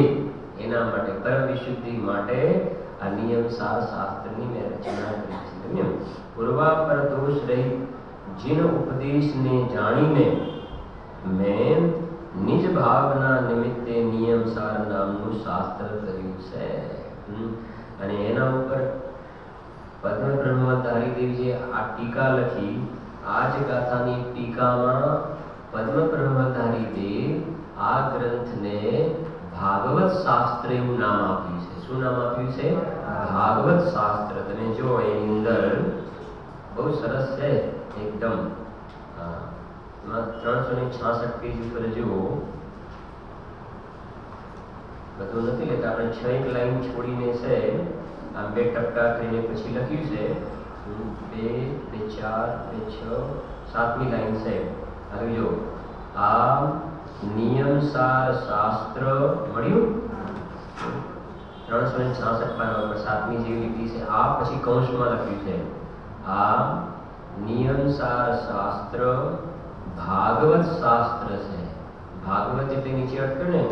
એના માટે પરમ વિશુદ્ધિ માટે આ નિયમ સાર શાસ્ત્રની મેં રચના કરી છે. પૂર્વા પર દોષ રહિત જીન ઉપદેશને જાણીને મેં નિજ ભાવના નિમિત્તે નિયમ સાર નામનું શાસ્ત્ર કર્યું છે. અને એના ઉપર પદ્મ બ્રહ્મધારી દેવજીએ આ ટીકા લખી. આ જ ગાથાની ટીકામાં પદ્મ બ્રહ્મધારી દેવ આ ગ્રંથને ભાગવત શાસ્ત્ર એવું નામ આપ્યું છે. શું નામ આપ્યું છે? ભાગવત શાસ્ત્ર. તમે જો એની અંદર બહુ સરસ છે એકદમ. 366 પેજ ઉપર જુઓ. બધું નથી લેતા આપણે 6 એક લાઈન છોડીને છે આમ 2 ટપકા કરીને પછી લખ્યું છે 2 2 4 2 6 7મી લાઈન છે. હવે જો આ નિયમસાર શાસ્ત્ર મળ્યું 366 પાના પર 7મી જે લીટી છે. આ પછી કૌંસમાં લખ્યું છે આ નિયમસાર શાસ્ત્ર ભાગવત શાસ્ત્ર છે. ભાગવત એટલે નીચે અટકે ને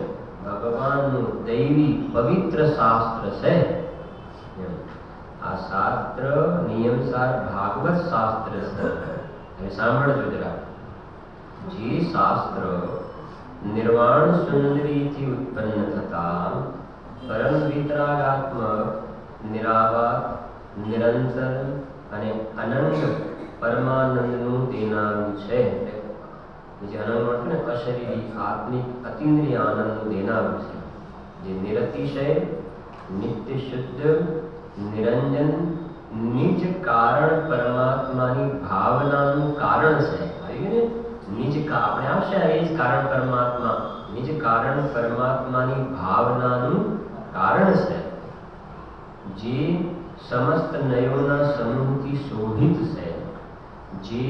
ભગવાનનું દૈવી પવિત્ર શાસ્ત્ર છે. આ શાસ્ત્ર નિયમસાર ભાગવત શાસ્ત્ર છે. હવે સાંભળજો જરા. જે શાસ્ત્ર નિર્વાણ સુંદરીથી ઉત્પન્ન થતા પરમ વિતરાગાત્મક નિરાવાર નિરંતર અને અનંત પરમાનંદનું દેનારું છે. જે આનંદ મળતું ને અશરીરી આત્મિક અતિન્દ્રિય આનંદનું દેનારું છે. જે નિરતિશય નિત્ય શુદ્ધ નિરંજન નિજ કારણ પરમાત્માની ભાવનાનું કારણ છે. આવી ને નિજ આપણે આવશે એ જ કારણ પરમાત્મા નિજ કારણ પરમાત્માની ભાવનાનું કારણ છે. જે સમસ્ત નયોના સમૂહથી શોભિત છે. જે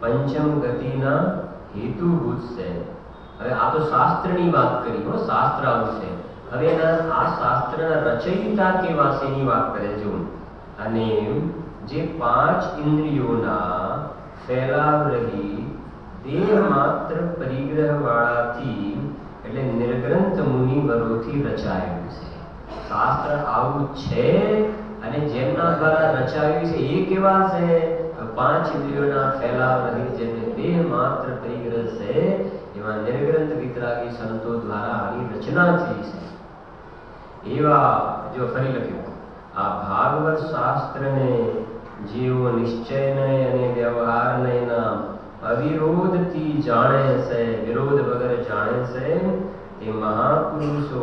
પંચમ ગતિના હેતુભૂત છે. હવે આ તો શાસ્ત્રની વાત કરી હો. શાસ્ત્ર આવું છે. હવે આ શાસ્ત્રના રચયિતા કેવા છે એની વાત કરે જો. અને જે 5 ઇન્દ્રિયોના ફેલાવ રહી દેહ માત્ર પરિગ્રહ વાળાથી એટલે નિર્ગ્રંથ મુનિવરોથી રચાયું છે. શાસ્ત્ર આવું છે અને જેમના દ્વારા રચાયું છે એ કેવા છે? 5 ઇન્દ્રિયોના ફેલાવ રહી જેને દેહ માત્ર પરિગ્રહ છે એવા નિર્ગ્રંથ વિતરાગી સંતો દ્વારા આની રચના થઈ છે. એવા જો ફરી લખ્યું આ ભાગવત શાસ્ત્રને જેઓ નિશ્ચયને અને વ્યવહારનેના અવિરોધથી જાણે છે વિરોધ વગર જાણે છે તે મહાપુરુષો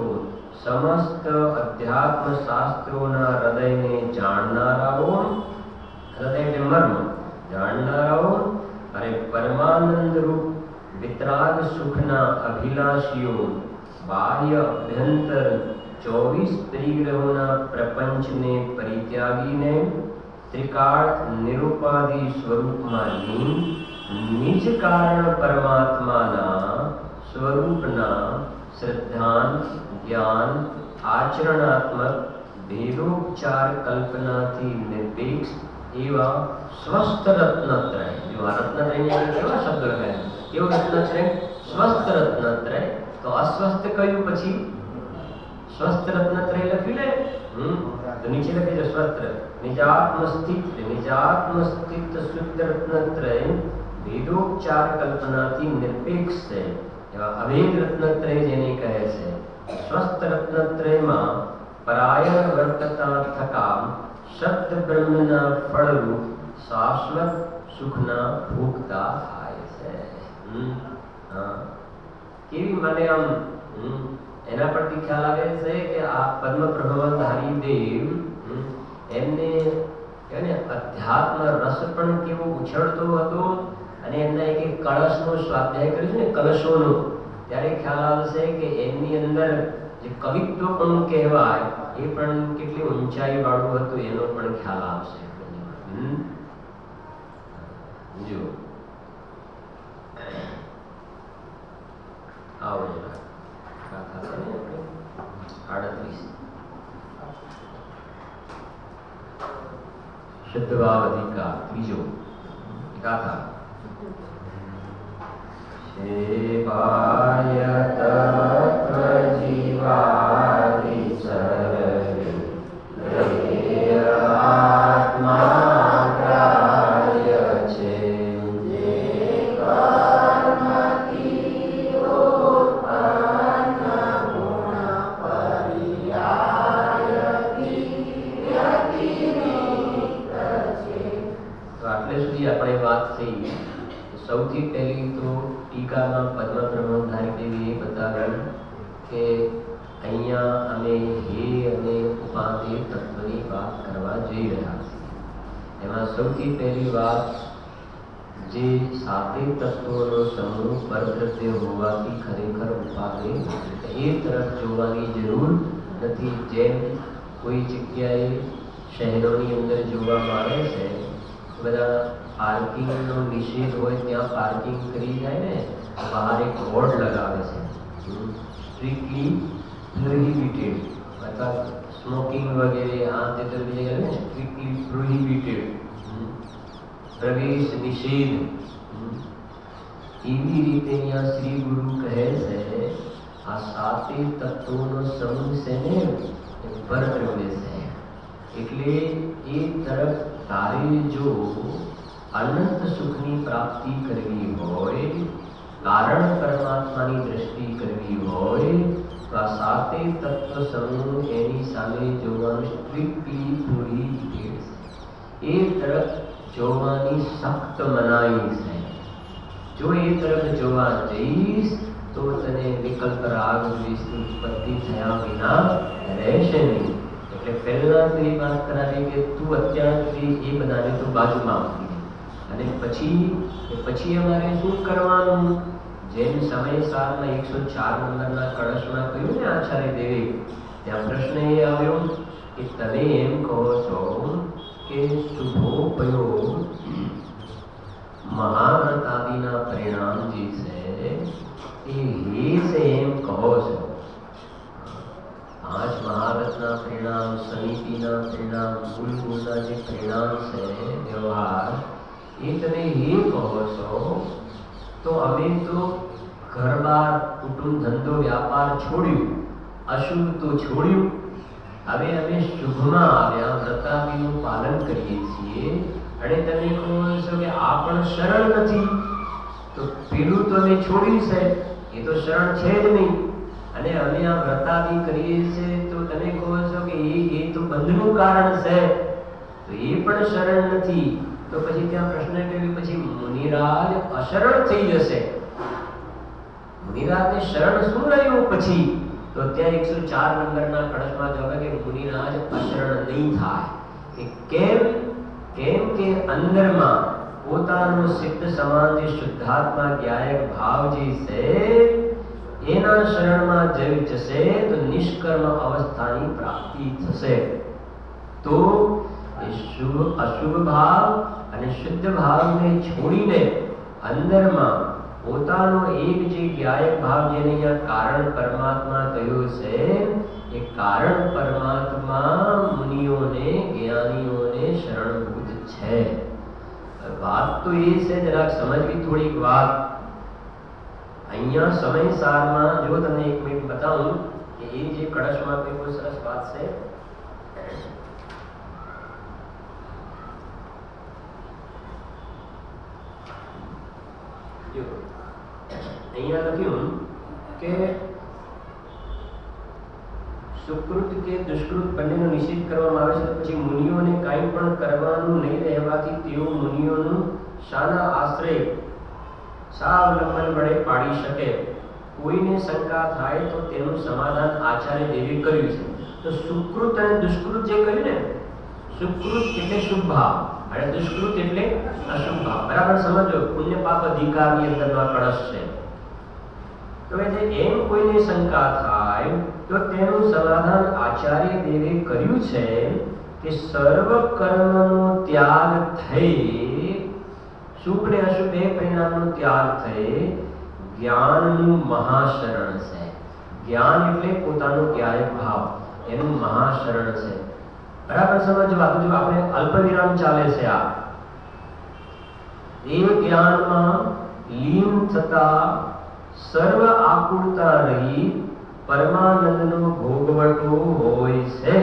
સમસ્ત અધ્યાત્મ શાસ્ત્રોના હૃદયને જાણનારાઓ હૃદય એટલે મર્મ જાણનારાઓ અને પરમાનંદ રૂપ વિતરાગ સુખના અભિલાષીઓ બાહ્ય અભ્યંતર 24 પરિગ્રહોના પ્રપંચને પરિત્યાગીને ત્રિકાળ નિરૂપાધિ સ્વરૂપમાં લીન નિજ કારણ પરમાત્માના સ્વરૂપના શ્રદ્ધાન જ્ઞાન આચરણાત્મક ભેદોપચાર કલ્પનાથી નિરપેક્ષ એવા સ્વસ્થ રત્નત્રય. જો આ રત્નત્રયને કેવા શબ્દ લગાવ્યા? કેવો રત્નત્રય? સ્વસ્થ રત્નત્રય. તો અસ્વસ્થ કયું પછી? સ્વસ્થ રત્નત્રય લખી લે. તો નીચે લખી દે સ્વસ્થ નિજાત્મ સ્થિત શુદ્ધ રત્નત્રય ભેદોપચાર કલ્પનાથી નિરપેક્ષ છે એવા અભેદ રત્નત્રય જેને કહે છે. સ્વસ્થ રત્નત્રયમાં પરાયણ વર્તતા થકા શબ્દ બ્રહ્મના ફળરૂપ શાશ્વત સુખના ભોગતા થાય છે. કેવી મને આમ એના પરથી ખ્યાલ આવે છે કે આ પદ્મ પ્રભવધારી દેવ એમને કહેવાય ને અધ્યાત્મ રસ પણ કેવો ઉછળતો હતો અને એમના એક કળશનો સ્વાધ્યાય કર્યું છે ને કલશોનો ત્યારે ખ્યાલ આવશે કે એમની અંદર જે કવિત્વ પણ કહેવાય એ પણ કેટલી ઊંચાઈ વાળું હતું એનો પણ ખ્યાલ આવશે. જો આવો 38 શુદ્ધભાવધિકા ત્રીજો ગાથા. શેવાય તત્વ જીવાદિ સરહે આત્મા ગ્રાહ્ય છે. આપણે વાત થઈ સૌથી પહેલી તો ટીકામાં પદ્મ પ્રબંધારી દેવીએ બતાવ્યું કે અહીંયા અમે હે અને ઉપાધિ તત્વની વાત કરવા જઈ રહ્યા છીએ. એમાં સૌથી પહેલી વાત, જે સાતે તત્વોનો સમૂહ પરદ્રવ્ય હોવાથી ખરેખર ઉપાધિ એ તરફ જોવાની જરૂર નથી. જેમ કોઈ જગ્યાએ શહેરોની અંદર જોવા મળે છે, બધા પાર્કિંગનો નિષેધ હોય ત્યાં પાર્કિંગ કરી જાય ને, બહાર એક બોર્ડ લગાવે છે, સ્ટ્રિક્ટલી પ્રોહિબિટેડ, અથવા સ્મોકિંગ વગેરે આ તે સ્ટ્રિક્ટલી પ્રોહિબિટેડ, પ્રવેશ નિષેધ. એવી રીતે અહીંયા શ્રી ગુરુ કહે છે આ સાતે તત્વોનો સમૂહ છે ને પરદ્રવ્ય છે. એટલે એ તરફ તારે જો અનંત સુખની પ્રાપ્તિ કરવી હોય, કારણ પરમાત્માની દ્રષ્ટિ કરવી હોય, તો આ સાતે તત્વ સમૂહ એની સામે જોવાનું સ્ટ્રિક્ટલી પ્રોહિબિટેડ છે. એ તરફ જોવાની સખ્ત મનાઈ છે. જો એ તરફ જોવા જઈશ તો તને વિકલ્પ રાગ દ્વેષની ઉત્પત્તિ થયા વિના રહેશે નહીં. એટલે પહેલા તો એ વાત કરાવી કે તું અત્યાર સુધી એ બધાને તો બાજુમાં મૂકી, અને પછી અમારે શું કરવાનું? જેમ સમય સાલમાં 104 નંબરના કળશમાં કહ્યું ને આચાર્ય દેવે, ત્યાં પ્રશ્ન એ આવ્યો કે તમે એમ કહો છો કે શુભોપયોગ મહાવ્રત આદિના પરિણામ જે છે એ હે છે એમ કહો છો. 5 મહાવ્રતના પરિણામ, સમિતિના પરિણામ, મૂળના જે પરિણામ છે વ્યવહાર, એ તમે હે કહો છો. તો અમે તો ઘર-બાર, કુટુંબ, ધંધો, વ્યાપાર છોડ્યું, અશુભ તો છોડ્યું. હવે અમે શુભમાં આવ્યા, વ્રતાદિનું પાલન કરીએ છીએ, અને તમે કહો છો કે આ પણ શરણ નથી. તો પેલું તો અમે છોડ્યું છે, એ તો શરણ છે જ નહીં. અને અમે આ વ્રતાદિ કરીએ છીએ તો તમે કહો છો કે એ તો બંધનું કારણ છે, તો એ પણ શરણ નથી. તો પછી ત્યાં પ્રશ્ન કર્યો, પછી મુનિરાજ અશરણ થઈ જશે. મુનિરાજને શરણ શું રહ્યું પછી? તો ત્યાં 104 નંબરના કળશમાં જોવે કે મુનિરાજ અશરણ નહીં થાય. કેમ? કેમ કે અંદરમાં પોતાનો સિદ્ધ સમાન જે શુદ્ધાત્મા જ્ઞાયક ભાવ જે છે એના શરણમાં જશે તો નિષ્કર્મ અવસ્થાની પ્રાપ્તિ થશે. તો એ શુભ અશુભ ભાવ અને શુદ્ધ ભાવને છોડીને અંદરમાં પોતાનો એક જે જ્ઞાયક ભાવ, જેને અહીંયા કારણ પરમાત્મા કહ્યું છે, એ કારણ પરમાત્મા મુનિઓને, જ્ઞાનીઓને શરણભૂત છે. વાત તો એ છે, જરાક સમજવી થોડીક વાત. અહીંયા સમય સારમાં જો તમને 1 મિનિટ બતાવું કે એ જે કળશમાં કોઈ બહુ સરસ વાત છે. જો અહીંયા લખ્યું કે સુકૃત કે દુષ્કૃત બંનેનો નિષેધ કરવામાં આવે છે. તો પછી મુનિઓને કાંઈ પણ કરવાનું નહીં રહેવાથી તેઓ મુનિઓનું શાના આશ્રય સાવલંબન વડે પાડી શકે? કોઈને શંકા થાય તો તેનું સમાધાન આચાર્ય દેવે કર્યું છે. તો સુકૃત અને દુષ્કૃત જે કહ્યું ને, સુકૃત એટલે શુભ ભાવ અને દુષ્કૃત એટલે અશુભ ભાવ. બરાબર સમજો. પુણ્ય પાપ અધિકારની અંદરનો કળશ છે. તો એમ કોઈને શંકા થાય તો તેનું સમાધાન આચાર્ય દેવે કર્યું છે કે સર્વ કર્મનો ત્યાગ થઈ, શુભ ને અશુભ એ પરિણામનો ત્યાગ થઈ જ્ઞાનનું મહાશરણ છે. જ્ઞાન એટલે પોતાનો જ્ઞાયક ભાવ, એનું મહાશરણ છે. બરાબર સમજવા. જો આપણે અલ્પ વિરામ ચાલે છે, આ એ જ્ઞાનમાં લીન થતા સર્વ આકુળતા રહી પરમાનંદનો ભોગવટો હોય છે.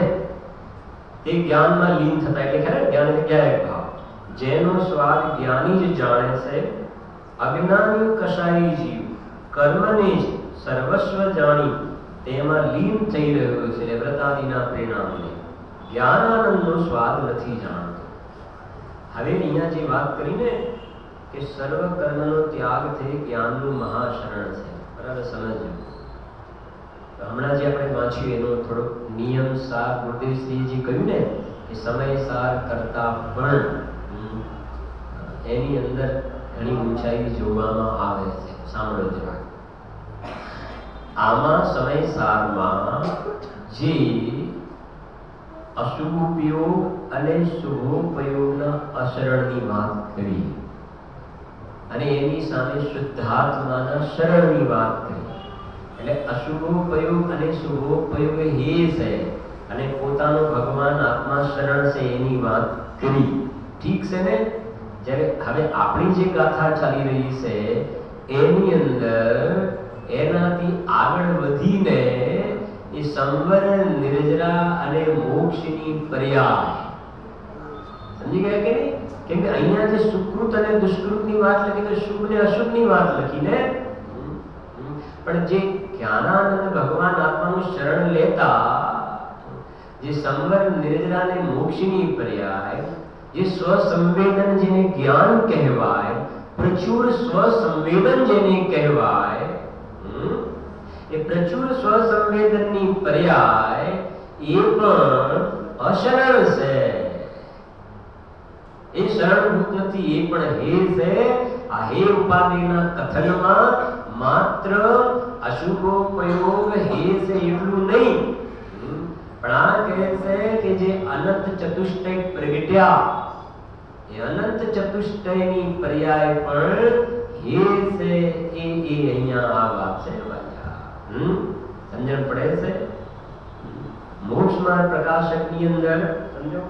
તે જ્ઞાનમાં લીન થતા એટલે ખરા જ્ઞાન એટલે જ્ઞાયક ભાવ, જેનો સ્વાદ જ્ઞાની જ જાણે છે. અજ્ઞાની કશાય જીવ કર્મને જ સર્વસ્વ જાણી તેમાં લીન થઈ રહ્યો છે. વ્રતાદિના પરિણામને જ્ઞાનાનંદનો સ્વાદ નથી જાણતો. હવે અહીંયા જે વાત કરીને કે સર્વ કર્મનો ત્યાગ થઈ જ્ઞાનનું મહાશરણ છે. બરાબર સમજો. હમણાં જે આપણે વાંચ્યું એનો થોડો નિયમ સાર ગુરુદેવશ્રીજી કહ્યું ને કે સમય સાર કરતા પણ એની અંદર ઘણી ઊંચાઈ જોવામાં આવે છે. સાંભળો જરા. આમાં સમય સારમાં જે અશુભોપયોગ અને શુભોપયોગના અશરણની વાત કરી અને એની સામે શુદ્ધાત્માના શરણની વાત કરી. એટલે અશુભોપયોગ અને શુભોપયોગ હે છે અને પોતાનો ભગવાન આત્મા શરણ છે એની વાત કરી. ઠીક છે ને? જ્યારે હવે આપણી જે ગાથા ચાલી રહી છે એની અંદર એનાથી આગળ વધીને એ સંવર, નિર્જરા અને મોક્ષની પર્યાય સમજી ગયા કે નહીં? કેમ કે અહીંયા જે સુકૃત અને દુષ્કૃતની વાત લખી તો શુભ ને અશુભની વાત લખી ને, પણ જે જ્ઞાનાનંદ ભગવાન આત્માનું શરણ લેતા જે સંવર, નિર્જરા અને મોક્ષની પર્યાય, જે સ્વસંવેદન જેને જ્ઞાન કહેવાય, પ્રચુર સ્વસંવેદન જેને કહેવાય, એ પ્રચુર સ્વસંવેદનની પર્યાય એ પણ અશરણ છે. એ શરણભૂત નથી, એ પણ હે છે. આ હે ઉપાધિના કથનમાં માત્ર અશુભોપયોગ હે છે એટલું નહીં, પણ આ કહે છે કે જે અનંત ચતુષ્ટય પ્રગટ્યા એ અનંત ચતુષ્ટયની પર્યાય પણ હે છે. એ અહીંયા આ વાત છે. સમજણ પડે છે? મોક્ષ માર્ગ પ્રકાશકની અંદર સમજો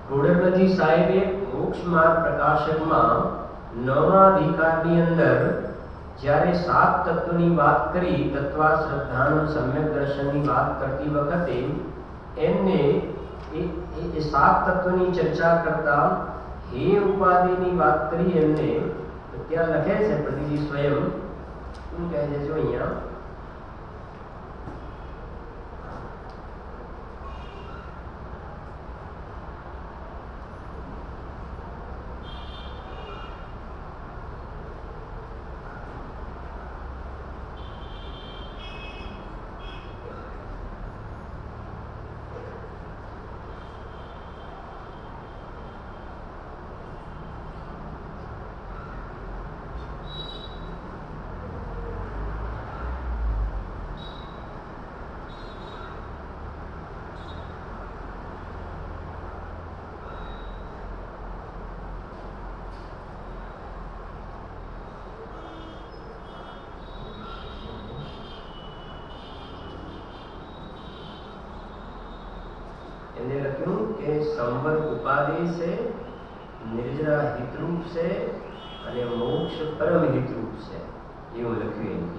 ગોડરજી સાહેબે મોક્ષ માર્ગ પ્રકાશકમાં 9મા અધિકારની અંદર જ્યારે 7 તત્વની વાત કરી, તત્વા શ્રદ્ધાનું સમ્યક દર્શનની વાત કરતી વખતે એમને એ 7 તત્વની ચર્ચા કરતા હે ઉપાધિની વાત કરી. એમને ત્યાં લખે છે પ્રતિજી સ્વયં, શું કહે છે જો અહીંયા એને લખ્યું કે સંવર ઉપાધિ છે, નિર્જરા હિતરૂપ છે અને મોક્ષ પરમ હિતરૂપ છે, એવું લખ્યું.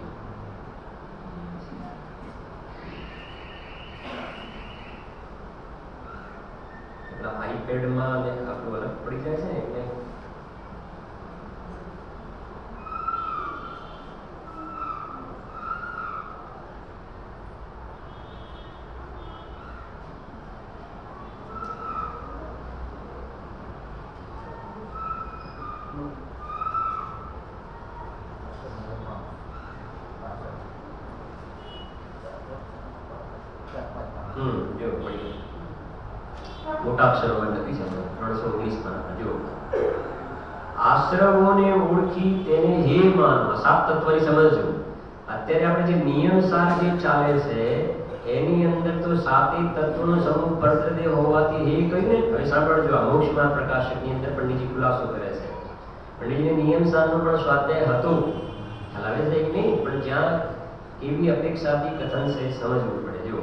એટલે આઈપેડમાં અને આપણું અલગ પડી જાય છે ને એટલે મોટા અક્ષરોમાં લખી છે 319 જો આશ્રવોને ઓળખી તેને હે માનવા. 7 તત્વની સમજજો. અત્યારે આપણે જે નિયમ સાર જે ચાલે છે એની અંદર તો 7 તત્વોનો સમૂહ પરદ્રદે હોવાથી હે કહ્યું ને. હવે સાંભળજો, આ મોક્ષ માર્ગ પ્રકાશકની અંદર પંડિતજી ખુલાસો કરે છે. પંડિતજીને નિયમ સારનો પણ સ્વાધ્યાય હતો, ખ્યાલ આવે છે કે નહીં? પણ જ્યાં એવી અપેક્ષાથી કથન છે સમજવું પડે. જો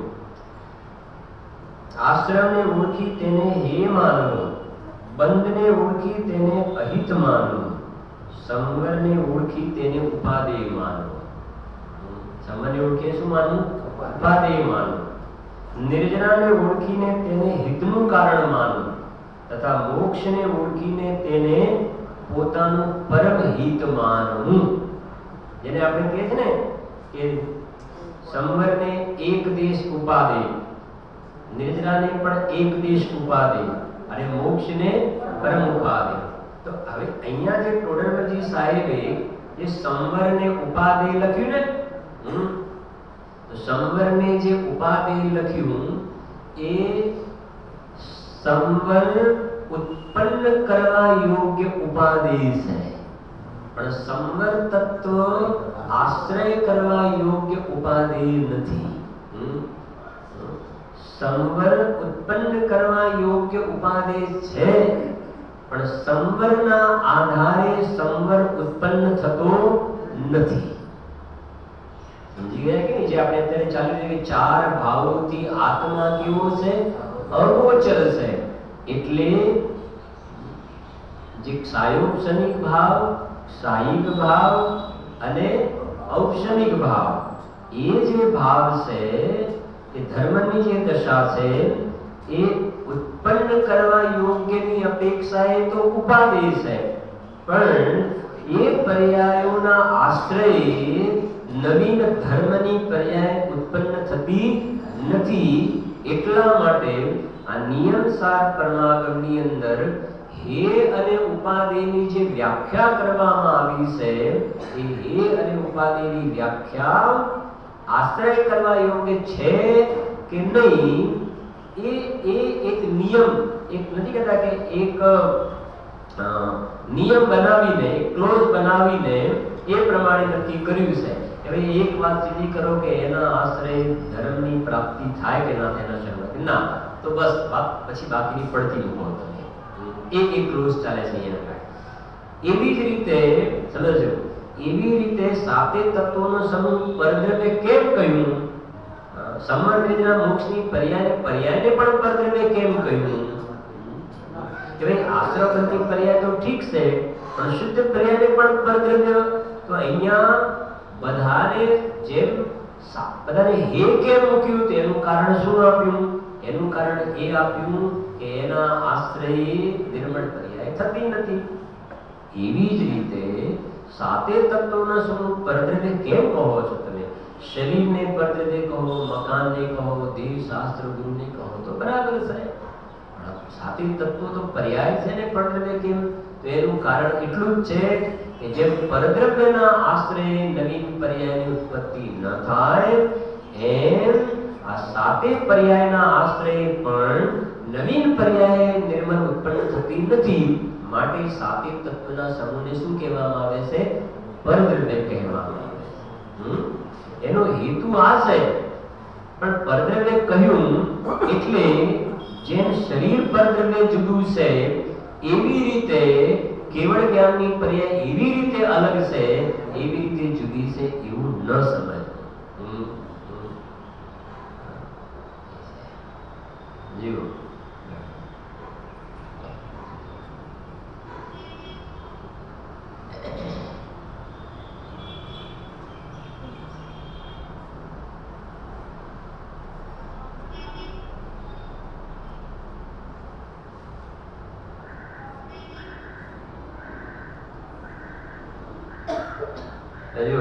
આશ્રમને ઓળખી તેને હે માનવું, બંધને ઓળખી તેને અહિત માનવું, સંવરને ઓળખી તેને ઉપાદેય માનવું. સંવરને ઓળખીને શું માનવું? ઉપાદેય માનવું. નિર્જરાને ઓળખીને તેને હિતનું કારણ માનવું તથા મોક્ષને ઓળખીને તેને પોતાનું પરમ હિત માનવું. જેને આપણે કહે છે ને કે સંવરને એક દેશ ઉપાદેય, નિર્જરાને પણ એક દેશ ઉપાદેય અને મોક્ષને પરમ ઉપાદેય. તો તો હવે અહીંયા જે ટોડરમલજી સાહેબે જે સંવરને ઉપાદેય લખ્યું ને, તો સંવરને જે ઉપાદેય લખ્યું એ સંવર ઉત્પન્ન કરવા યોગ્ય ઉપાદેય છે, પણ સંવર તત્વ આશ્રય કરવા યોગ્ય ઉપાદેય નથી. સંવર ઉત્પન્ન કરવા યોગ્ય ઉપાદેય છે, પણ સંવરના આધારે સંવર ઉત્પન્ન થતો નથી. સમજી ગયા કે જે આપણે અત્યારે ચાલી રહ્યું કે ચાર ભાવોથી આત્મા કેવો છે? અગોચર છે. એટલે જે સાયોપનિક ભાવ, સાહિક ભાવ અને ઔપશમિક ભાવ, એ જે ભાવ છે એ ધર્મની જે દશા છે એ ઉત્પન્ન કરવા યોગ્યની અપેક્ષાએ તો ઉપાદેય છે, પણ એ પર્યાયોના આશ્રયે નવીન ધર્મની પર્યાય ઉત્પન્ન થતી નથી. એટલા માટે આ નિયમસાર પરમાગમની અંદર હે અને ઉપાદેયની જે વ્યાખ્યા કરવામાં આવી છે એ હે અને ઉપાદેયની વ્યાખ્યા આશ્રય કરવા યોગ્ય છે કે નહીં, એ એક નિયમ, એક નથી કહેતા કે એક નિયમ બનાવીને, એક ક્લોઝ બનાવીને એ પ્રમાણે નક્કી કર્યું છે કે ભાઈ એક વાત સીધી કરો કે એના આશ્રય ધર્મની પ્રાપ્તિ થાય કે ના થાય, એના શરૂઆત ના, તો બસ પછી બાકીની પડતી મૂકો તમે. એક ક્લોઝ ચાલે છે અહીંયા. એવી જ રીતે સમજો, એવી રીતે સાતે તત્વોનો સમૂહ પરદ્રવ્ય કેમ કહ્યું? સમર્થના મોક્ષની પર્યાયને પણ પરદ્રવ્ય કેમ કહ્યું? કે ભાઈ આશ્રવગતિ પર્યાય તો ઠીક છે, પણ શુદ્ધ પર્યાયને પણ પરદ્રવ્ય. તો અહીંયા બધાને જેમ બધાને હે કેમ મૂક્યું? તો એનું કારણ શું આપ્યું? એનું કારણ એ આપ્યું કે એના આશ્રયે નિર્મળ પર્યાય થતી નથી. એવી જ રીતે સાતે તત્વોના સમૂહ પરદ્રવ્ય કેમ કહો છો તમે? શરીરને પરદ્રવ્ય કહો, મકાનને કહો, દેવ શાસ્ત્ર ગુરુને કહો તો બરાબર છે, સાતે તત્વો તો પર્યાય છે ને પરદ્રવ્ય કેમ? તો એનું કારણ એટલું જ છે કે જેમ પરદ્રવ્યના આશ્રયે નવીન પર્યાયની ઉત્પત્તિ ન થાય, એમ આ સાતે પર્યાયના આશ્રયે પણ નવીન પર્યાય નિર્મળ ઉત્પન્ન થતી નથી. માટે સાતે તત્વના સમૂહને શું કહેવામાં આવે છે? પરદ્રવ્ય કહેવામાં આવે છે. એનો હેતુ આ છે, પણ પરદ્રવ્ય કહ્યું એટલે જેમ શરીર પરદ્રવ્ય જુદું છે, એવી રીતે કેવળ જ્ઞાનની પર્યાય એવી રીતે અલગ છે, એવી રીતે જુદી છે એવું ન સમજવું. જીવો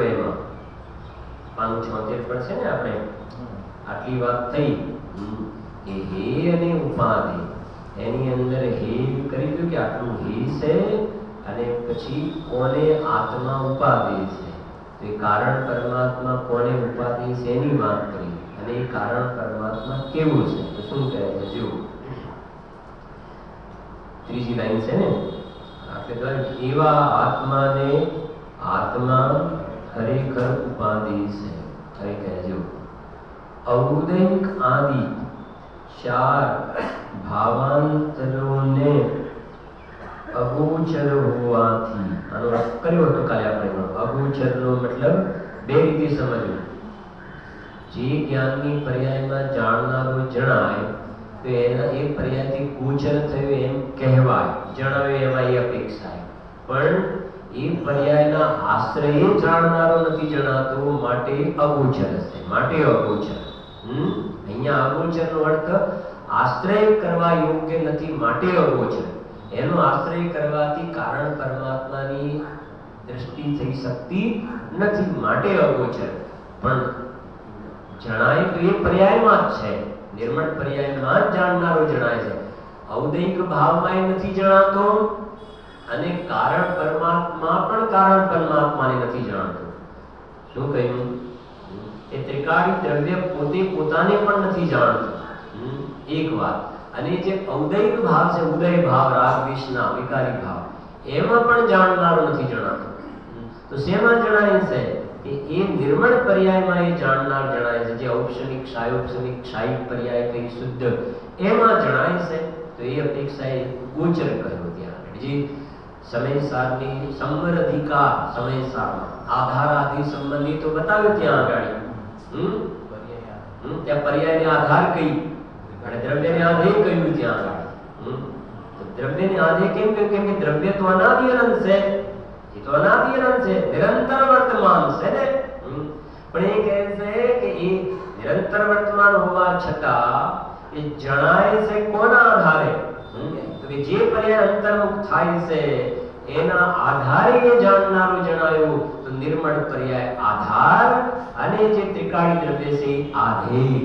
એમાં 576 પર છે ને, આપણે આટલી વાત થઈ કે હે અને ઉપાધિ, એની અંદર હે કરી દો કે આટલું હે છે, અને પછી કોને આત્મા ઉપાધિ છે, તો એ કારણ પરમાત્મા કોને ઉપાધિ છે એની વાત કરી, અને એ કારણ પરમાત્મા કેવું છે તો શું કહે છે? જો ત્રીજી લાઈન છે ને, આપણે એવા આત્માને આત્મા ખરેખર ઉપાધિ છે. હવે કહેજો ઔદૈક આદિ ચાર ભાવાંતરોને અગોચર હોવાથી, આનો અર્થ કર્યો હતો કાલે આપણે. અગોચરનો મતલબ બે રીતે સમજવું. જે જ્ઞાનની પર્યાયમાં જાણનારો જણાય તો એના એ પર્યાયથી ગોચર થયું એમ કહેવાય, જણાવે એમાં એ અપેક્ષાય, પણ એ પર્યાયના આશ્રયે જાણનારો નથી જણાતો, માટે અગોચર છે. માટે અગોચર. અહીંયા અગોચરનો અર્થ આશ્રય કરવા યોગ્ય નથી, માટે અગોચર. એનો આશ્રય કરવાથી કારણ પરમાત્માની દ્રષ્ટિ થઈ શકતી નથી, માટે અગોચર. પણ જણાય તો એ પર્યાયમાં જ છે, નિર્મળ પર્યાયમાં જ જાણનારો જણાય છે. ઔદૈક ભાવમાં એ નથી જણાતો, અને કારણ પરમાત્મા પણ કારણ પરમાત્માને નથી જાણતો. શું કહ્યું? એ ત્રિકાળી દ્રવ્ય પોતે પોતાને પણ નથી જાણતો. એક વાત. અને જે ઔદૈક ભાવ છે, ઉદય ભાવ, રાગ દ્વેષના વિકારી ભાવ, એમાં પણ જાણનારો નથી જણાતો. તો શેમાં જણાય છે કે એ નિર્મળ પર્યાયમાં એ જાણનાર જણાય છે, જે ઔપસમિક ક્ષાયોપસમિક ક્ષાયિક પર્યાય કઈ શુદ્ધ એમાં જણાય છે. તો એ અપેક્ષાએ ગોચર કહ્યો ત્યાં. જે સમયસારની સંવર અધિકાર, સમયસારમાં આધાર આદિ સંબંધી તો બતાવ્યું ત્યાં આગળ. ત્યાં પર્યાયને આધાર કહી અને દ્રવ્યને આધે કહ્યું ત્યાં આગળ. દ્રવ્યને આધે કેમ કહ્યું? કેમ કે દ્રવ્ય તો અનાદિ અનંત છે. એ તો અનાદિ અનંત છે, નિરંતર વર્તમાન છે ને. પણ એ કહે છે કે એ નિરંતર વર્તમાન હોવા છતાં એ જણાય છે કોના આધારે? તો કે જે પર્યાય અંતર્મુખ થાય છે એના આધારે એ જાણનારું જણાયું. તો નિર્મળ પર્યાય આધાર અને જે ત્રિકાળી દ્રવ્ય છે આધેય.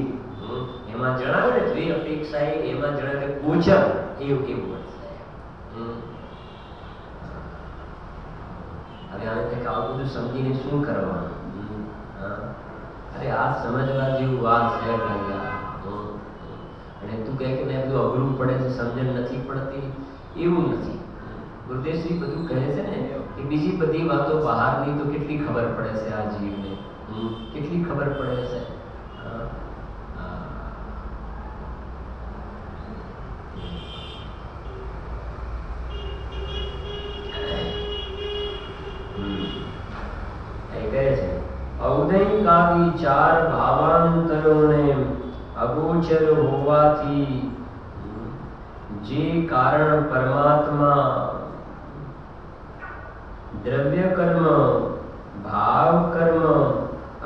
એમાં જણાવે ને દ્વિ અપેક્ષાએ એમાં જણાવે ગોચર એવું કેવું છે. હવે આને કંઈક આવું બધું સમજીને શું કરવાનું? અરે આ સમજવા જેવું વાત છે ભાઈ. અને તું કહે કે મેં બધું અઘરું પડે છે, સમજણ નથી પડતી, એવું નથી. ગુરુદેવશ્રી બધું કહે છે ને કે બીજી બધી વાતો બહારની તો કેટલી ખબર પડે છે આ જીવને, કેટલી ખબર પડે છે. ઔદૈકાદી ચાર ભાવાંતરોને અગોચર હોવાથી જે કારણ પરમાત્મા દ્રવ્ય કર્મ, ભાવ કર્મ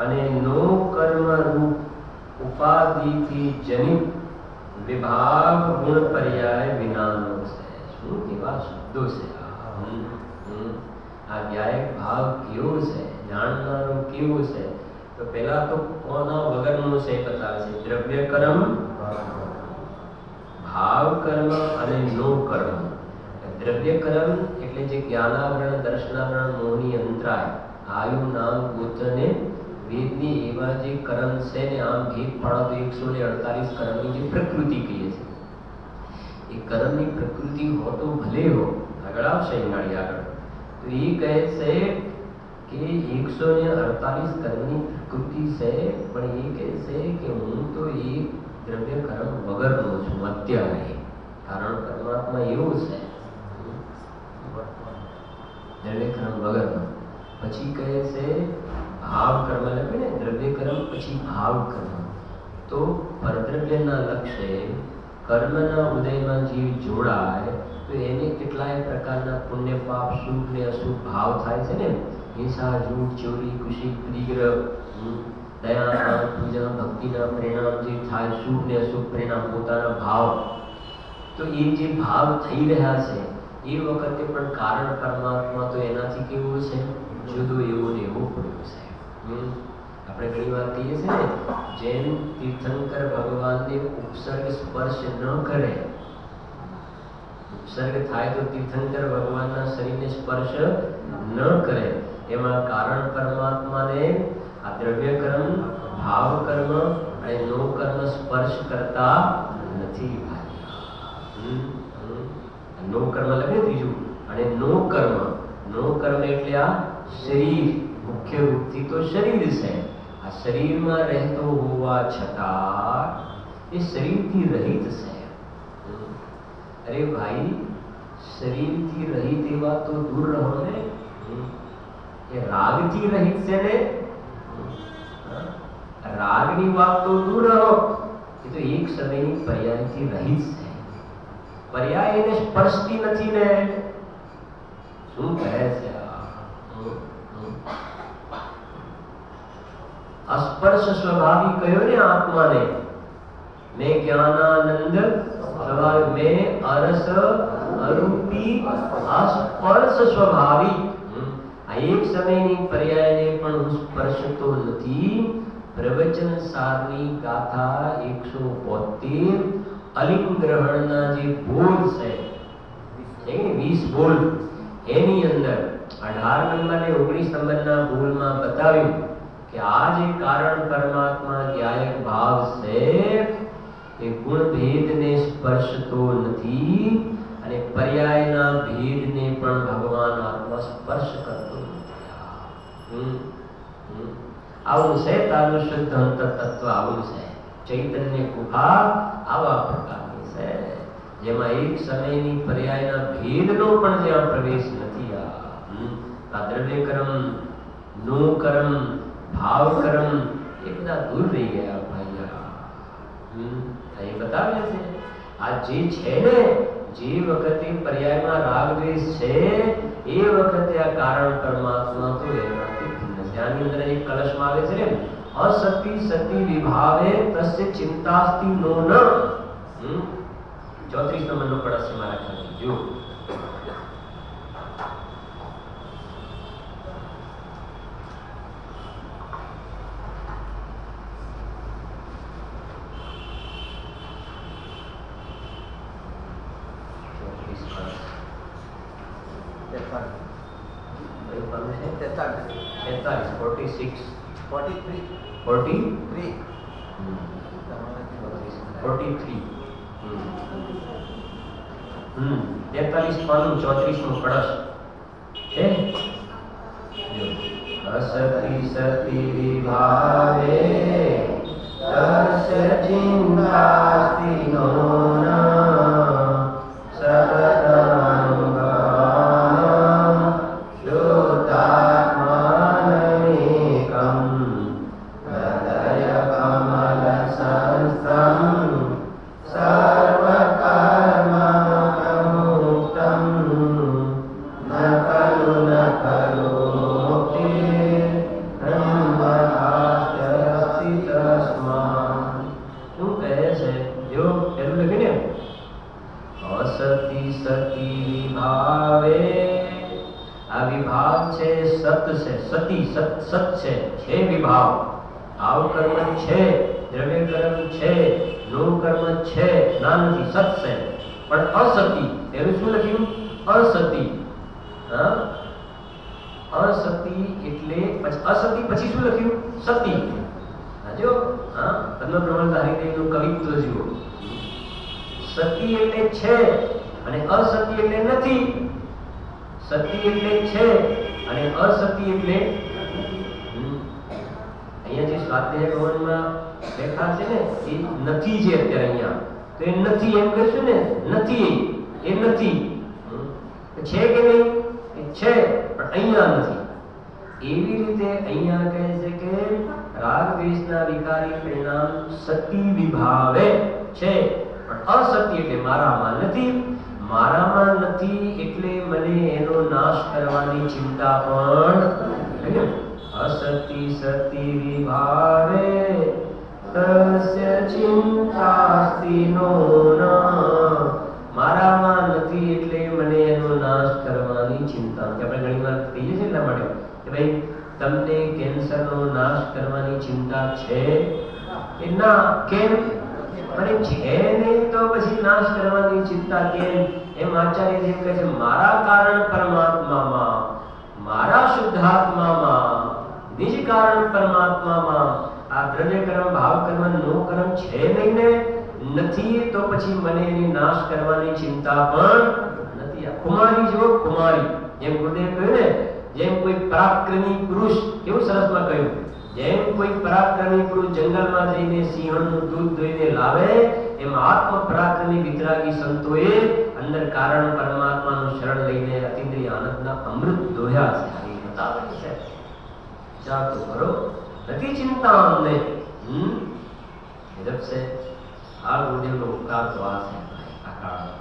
અને નો કર્મ રૂપ ઉપાધિથી જનિત વિભાગ ગુણ પર્યાય વિનાનો છે. શું કેવા શબ્દો છે આ! વ્યાયક ભાવ કેવો છે, જાણનારો કેવો છે? તો પહેલા તો કોના વગરનું છે બતાવે છે. દ્રવ્ય કર્મ, ભાવ કર્મ અને નો કર્મ. દ્રવ્ય કર્મ એટલે જે જ્ઞાનાવરણ, દર્શનાવરણ, મોહની અંતરાય, આયુ, નામ, ગોચરને વેદની એવા જે કર્મ છે ને, આમ ભેદ પાડો તો 148 કર્મની જે પ્રકૃતિ કહીએ છીએ, એ કર્મની પ્રકૃતિ હો તો ભલે હો, આગળ આવશે એનાળી આગળ. તો એ કહે છે કે 148 કર્મની પ્રકૃતિ છે, પણ એ કહે છે કે હું તો એક દ્રવ્ય કર્મ વગરનો છું અત્યારે. કારણ પરમાત્મા એવું છે, દ્રવ્ય કર્મ વગરનો. પછી કહે છે ભાવ કર્મ, લખે ને દ્રવ્ય કર્મ પછી ભાવ કર્મ. તો પરદ્રવ્યના લક્ષ્ય કર્મના ઉદયમાં જીવ જોડાય તો એને કેટલાય પ્રકારના પુણ્ય, પાપ, શુભ ને અશુભ ભાવ થાય છે ને. હિંસા, જૂઠ, ચોરી, કુશી, પરિગ્રહ, દયા, પૂજા, ભક્તિના પરિણામ જે થાય, શુભ ને અશુભ પરિણામ, પોતાના ભાવ. તો એ જે ભાવ થઈ રહ્યા છે એ વખતે પણ કારણ પરમાત્મા તો એનાથી કેવું છે? જુદો એવો ને એવો પડ્યો છે. આપણે ઘણી વાર કહીએ છીએ ને, જેમ તીર્થંકર ભગવાનને ઉપસર્ગ સ્પર્શ ન કરે, ઉપસર્ગ થાય તો તીર્થંકર ભગવાનના શરીરને સ્પર્શ ન કરે, એમાં કારણ પરમાત્માને આ દ્રવ્ય કર્મ, ભાવ કર્મ અને નો કર્મ સ્પર્શ કરતા નથી. નો કર્મ લખે ત્રીજું. અને નો કર્મ, નો કર્મ એટલે આ શરીર, મુખ્ય રૂપથી તો શરીર છે. આ શરીરમાં રહેતો હોવા છતાં એ શરીરથી રહિત છે. અરે ભાઈ, શરીરથી રહિત એવા તો દૂર રહો ને. એ રાગથી રહિત છે ને, રાગની વાત તો દૂર રહો. એ તો એક સમયની પર્યાયથી રહિત છે. પર્યાય એને સ્પર્શતી નથી ને. શું કહે છે? અસ્પર્શ સ્વભાવી કહ્યો ને આત્માને. મેં જ્ઞાનાનંદ સ્વભાવી, મેં અરસ અરૂપી અસ્પર્શ સ્વભાવી. આ એક સમયની પર્યાયને પણ હું સ્પર્શતો નથી. પ્રવચન સારની ગાથા 172 અલિંગ ગ્રહણના જે બોલ છે, 20 બોલ, એની અંદર 18 નંબર ને 19 નંબરના ભૂલમાં બતાવ્યું કે આ જે કારણ પરમાત્મા જ્ઞાયક ભાવ છે એ ગુણ ભેદને સ્પર્શતો નથી અને પર્યાયના ભેદને પણ ભગવાન આત્મા સ્પર્શ કરતો નથી. આવું છે તારું શુદ્ધ અંતર તત્વ, આવું છે ચૈતન્ય ગુફા આવા પ્રકારની છે જેમાં એક સમયની પર્યાયના ભેદનો પણ જ્યાં પ્રવેશ નથી. આ દ્રવ્ય કર્મ, નો કર્મ, ભાવ કર્મ એ બધા દૂર રહી ગયા ભાઈ. એ બતાવે છે આ જે છે ને, જે વખતે પર્યાયમાં રાગ દ્વેષ છે એ વખતે આ કારણ પરમાત્મા તો એનાથી ભિન્ન છે. આની અંદર એક કલશમાં આવે છે ને, અસતી સતી વિભાવે તસ્ય ચિંતાસ્તિ નો ન. 34 નંબરનો કળશ મારા ખ્યાલથી જો અસતી સતી વિભાવે તસ્ય ચિંતાસ્તિ નો ન સતતમનુગામ શુદ્ધાત્માનમેકં હૃદય કમલ સંસ્થં સર્વકર્મ પ્રમુક્તં ન ખલુ છે વિભાવ, ભાવ કર્મ છે, દ્રવ્ય કર્મ છે, નો કર્મ છે, ના નથી, સત છે પણ અસતી. એનું શું લખ્યું? અસતી. અસતી એટલે અસતી પછી શું લખ્યું? સતી. જો પદ્મ પ્રમણ હરિદેવનું કવિત્વ જુઓ. સતી એટલે છે અને અસતી એટલે નથી. સતી એટલે છે અને અસતી એટલે અહીંયા જે સ્વાધ્યાય ભવનમાં બેઠા છે ને એ નથી છે અત્યારે અહીંયા, તો એ નથી એમ કહેશું ને, નથી એ નથી છે કે નહીં? એ છે પણ અહીંયા નથી. એવી રીતે અહીંયા કહે છે કે રાગ દ્વેષના વિકારી પરિણામ સતી વિભાવે છે પણ અસતી એટલે મારામાં નથી. મારામાં નથી એટલે મને એનો નાશ કરવાની ચિંતા પણ. असति सति विभावे तस्य चिंतास्ति नो न. મારામાં નથી એટલે મને એનો નાશ કરવાની ચિંતા. આપણે ઘણી વાર કહીએ છીએ એટલા માટે કે ભાઈ તમને કેન્સરનો નાશ કરવાની ચિંતા છે કે ના? કેમ? અને છે નહીં તો પછી નાશ કરવાની ચિંતા કેમ? એમ આચાર્ય જેમ કહે છે, મારા કારણ પરમાત્મામાં, મારા શુદ્ધાત્મામાં, નિજ કારણ પરમાત્મામાં આ દ્રવ્ય કર્મ, ભાવ કર્મ, નો કર્મ છે નહીં ને, નથી તો પછી મને એની નાશ કરવાની ચિંતા પણ નથી. આ કુમારી જો કુમારી, જેમ ગુરુદેવ કહ્યું ને, જેમ કોઈ પરાક્રમી પુરુષ, કેવું સરસમાં કહ્યું, જેમ કોઈ પરાક્રમી પુરુષ જંગલમાં જઈને સિંહણનું દૂધ દોઈને લાવે, એમ આત્મ પરાક્રમી વિતરાગી સંતોએ અંદર કારણ પરમાત્માનું શરણ લઈને અતિન્દ્રિય આનંદના અમૃત દોહ્યા છે. આ બતાવે છે તો કરો, નથી ચિંતા અમને. ગજબ છે આ ગુરુદેવનો ઉપકાર તો આ છે આ કાળમાં.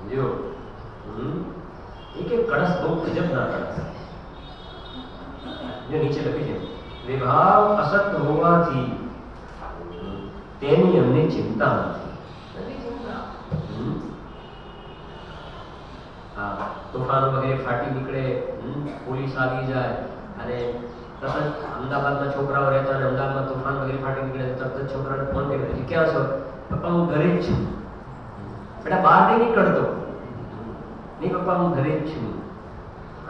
જો એક કળશ બહુ ગજબના કળશ છે. જો નીચે લખી છે, વિભાવ અસત હોવાથી તેની અમને ચિંતા નથી. તોફાનો વગેરે ફાટી નીકળે, પોલીસ આવી જાય અને તરત અમદાવાદમાં છોકરાઓ રહેતા અને અમદાવાદમાં તોફાન વગેરે ફાટી નીકળે, તરત જ છોકરાને ફોન કરી દે, ક્યાં છો? પપ્પા હું ઘરે જ છું. બેટા બહાર નહીં નીકળતો? નહીં પપ્પા હું ઘરે જ છું.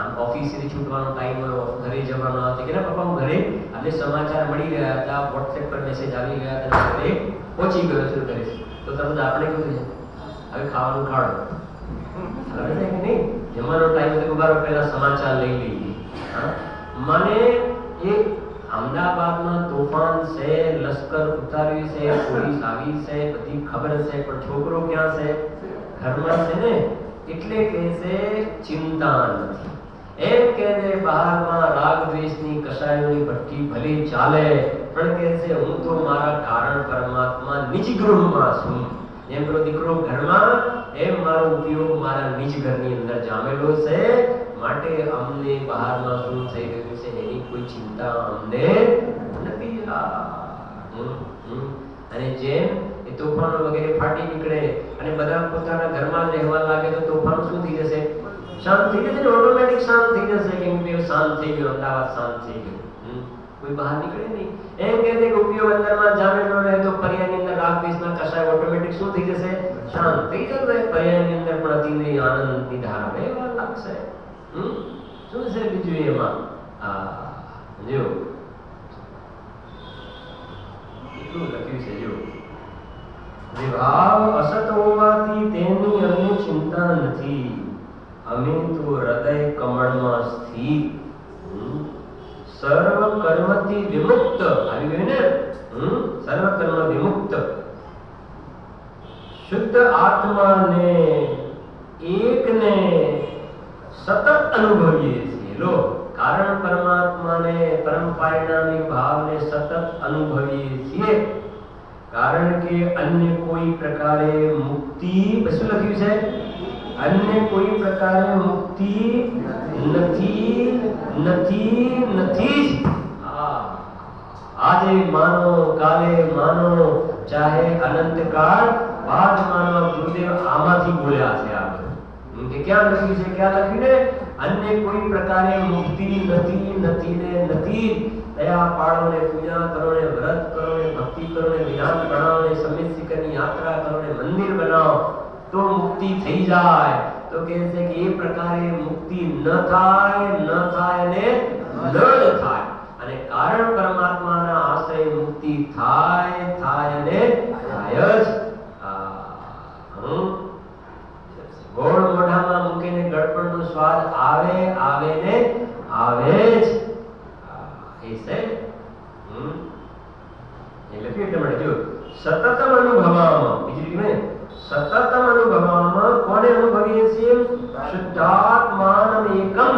આમ ઓફિસથી છૂટવાનો ટાઈમ હોય, ઘરે જવાનો હતો કે ના પપ્પા હું ઘરે, અને સમાચાર મળી ગયા હતા, વોટ્સએપ પર મેસેજ આવી ગયા હતા, ઘરે પહોંચી ગયો છું ઘરે, તો તરત આપણે કહ્યું છે હવે ખાવાનું ખાડો, હવે છે કે નહીં, જમવાનો ટાઈમ હતો બરાબર પહેલા સમાચાર લઈ લઈએ. મને એક અમદાવાદમાં તોફાન છે, લશ્કર ઉતાર્યું છે, પોલીસ આવી છે, બધી ખબર છે, પણ છોકરો ક્યાં છે? ઘરમાં છે ને, એટલે કે છે ચિંતા નથી. એમ કે બહારમાં રાગ દ્વેષની કશાયોની ભઠ્ઠી ભલે ચાલે, પણ કે છે હું તો મારા કારણ પરમાત્મા નિજ ગૃહમાં છું. જેમ પેલો દીકરો ઘરમાં, એમ મારો ઉપયોગ મારા નિજ ઘરની અંદર જામેલો છે, માટે અમને બહારમાં શું થઈ રહ્યું છે એની કોઈ ચિંતા અમને નથી. અને જેમ એ તોફાનો વગેરે ફાટી નીકળે અને બધા પોતાના ઘરમાં જ રહેવા લાગે તો તોફાન શું થઈ જશે? શાંત થઈ જશે, ઓટોમેટિક શાંત થઈ જશે, કેમ કે શાંત થઈ ગયો, અમદાવાદ શાંત થઈ ગયું, કોઈ બહાર નીકળે નહીં. એમ કે છે કે ઉપયોગ અંદરમાં જામેલો રહે તો પર્યાયની અંદર રાગ દ્વેષના કશાય ઓટોમેટિક શું થઈ જશે? શાંત થઈ જશે. પર્યાયની અંદર પણ અતિન્દ્રિય આનંદની ધારા વહેવા લાગશે. શું છે બીજું એમાં? જો એટલું લખ્યું છે, જો વિભાવ અસત હોવાથી તેની અમને ચિંતા નથી, અમે તો હૃદય કમળમાં સ્થિત, સર્વ કર્મથી વિમુક્ત. આવી ગયું ને? સર્વ કર્મ વિમુક્ત શુદ્ધ આત્માને એકને સતત અનુભવીએ છીએ. લો, કારણ પરમાત્માને પરમ પરિણામી ભાવને સતત અનુભવીએ છીએ, કારણ કે અન્ય કોઈ પ્રકારે મુક્તિ, શું લખ્યું છે? અન્ય કોઈ પ્રકારે મુક્તિ નથી, નથી, નથી. આજે માનો, કાલે માનો, ચાહે અનંત કાળ બાદ માનો. ગુરુદેવ આમાંથી બોલ્યા છે. આ કે ક્યાં લખ્યું છે? ક્યાં લખ્યું ને? અન્ય કોઈ પ્રકારે મુક્તિ નથી, નથી ને નથી. દયા પાડો ને, પૂજા કરો ને, વ્રત કરો ને, ભક્તિ કરો ને, વિધાન બનાવો ને, સમિત શિખરની યાત્રા કરો ને, મંદિર બનાવો તો મુક્તિ થઈ જાય. તો કહે છે કે એ પ્રકારે મુક્તિ ન થાય, ન થાય ને ન થાય. અને કારણ પરમાત્માના આશ્રય મુક્તિ થાય, થાય ને થાય જ. ગોળ મોઢામાં મૂકીને ગળપણનો સ્વાદ આવે, આવે ને આવે જ. એ છે એટલે કે તમારે જો સતતમ અનુભવવામાં, બીજી ને સતતમ અનુભવવામાં કોને અનુભવીએ છીએ? શુદ્ધાત્માનમ એકમ,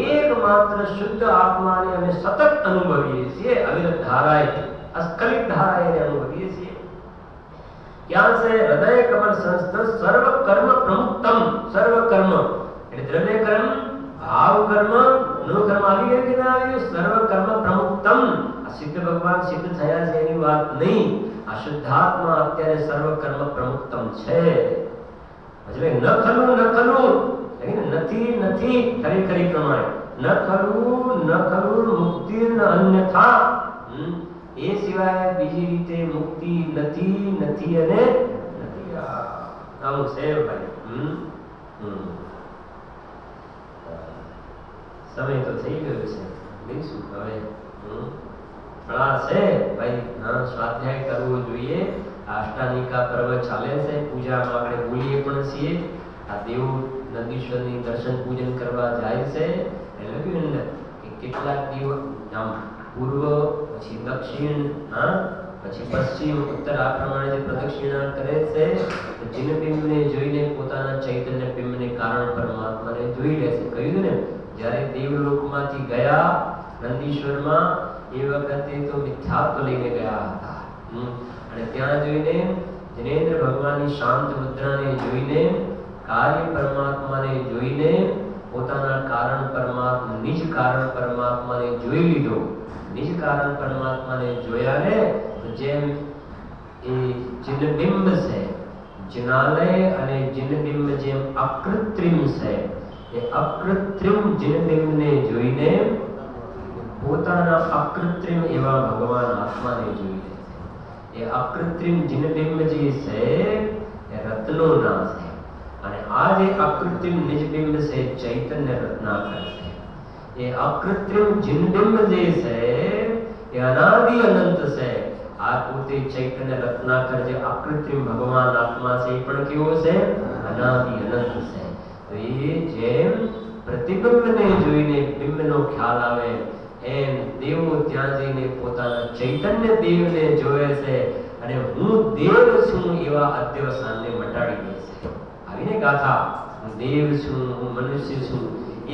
એકમાત્ર શુદ્ધ આત્માને અમે સતત અનુભવીએ છીએ. અવિરત ધારાએ, અસ્ખલિત ધારાએ અનુભવીએ છીએ. ક્યાં છે? હૃદય કમળ સંસ્થ સર્વ કર્મ પ્રમુક્તમ. સર્વ કર્મ એટલે દ્રવ્ય કર્મ, ભાવ કર્મ, નો કર્મ આવી ગયું કે ના આવ્યું? સર્વ કર્મ પ્રમુક્તમ. આ સિદ્ધ ભગવાન સિદ્ધ થયા છે એની વાત નહીં. આ શુદ્ધાત્મા અત્યારે સર્વ કર્મ પ્રમુક્તમ છે. એટલે ન ખલું, ન ખલું નથી, નથી ખરી પ્રમાણે ન ખલું, ન ખલું મુક્તિ ન અન્યથા. એ સિવાય બીજી રીતે મુક્તિ નથી, નથી અને નથી. આવું છે ભાઈ. સમય તો થઈ ગયો છે, લઈશું હવે. છે ભાઈ, સ્વાધ્યાય કરવો જોઈએ. અષ્ટાનિકા પર્વ ચાલે છે, પૂજામાં આપણે બોલીએ પણ છીએ. આ દેવ નંદીશ્વરની દર્શન પૂજન કરવા જાય છે. એટલે કે કેટલાક દિવસ આમ પૂર્વ, પછી દક્ષિણ, પછી પશ્ચિમ, ઉત્તર, આ પ્રમાણે જે પ્રદક્ષિણા કરે છે, જિનબિંબને જોઈને પોતાના ચૈતન્ય બિંબને કારણ પરમાત્માને જોઈ લે છે. કહ્યું ને, જ્યારે દેવલોકમાંથી ગયા નંદીશ્વરમાં એ વખતે તો મિથ્યાત્વ લઈને ગયા હતા. અને ત્યાં જોઈને જિનેન્દ્ર ભગવાનની શાંત મુદ્રાને જોઈને, કાર્ય પરમાત્માને જોઈને, પોતાના કારણ પરમાત્મા, નિજ કારણ પરમાત્માને જોઈ લીધો. નિજ કારણ પરમાત્માને જોયા ને, જેમ એ જિનબિંબ છે, જિનાલય અને જિનબિંબ જેમ અકૃત્રિમ છે, એ અકૃત્રિમ જિનબિંબને જોઈને પોતાના અકૃત્રિમ એવા ભગવાન આત્માને જોઈ લે છે. એ અકૃત્રિમ જિનબિંબ જે છે એ રત્નોના છે, અને આ જે અકૃત્રિમ નિજબિંબ છે ચૈતન્ય રત્નાકર છે. ये अकृत्रिम जिनबिंब जे से ये अनादि अनंत से आ पोते चैतन्य रत्नाकर जे अकृत्रिम भगवान आत्मा से पण केવો છે અનાદિ અનંત છે। તો એ જેમ પ્રતિબિંબને જોઈને બિંબનો ખ્યાલ આવે એમ દેવો ત્યાં જઈને પોતાના ચૈતન્ય દેવને જોવે છે અને હું દેવ છું એવા અધ્યવસાનને મટાડી દે છે। આવીને ગાથા હું દેવ છું હું મનુષ્ય છું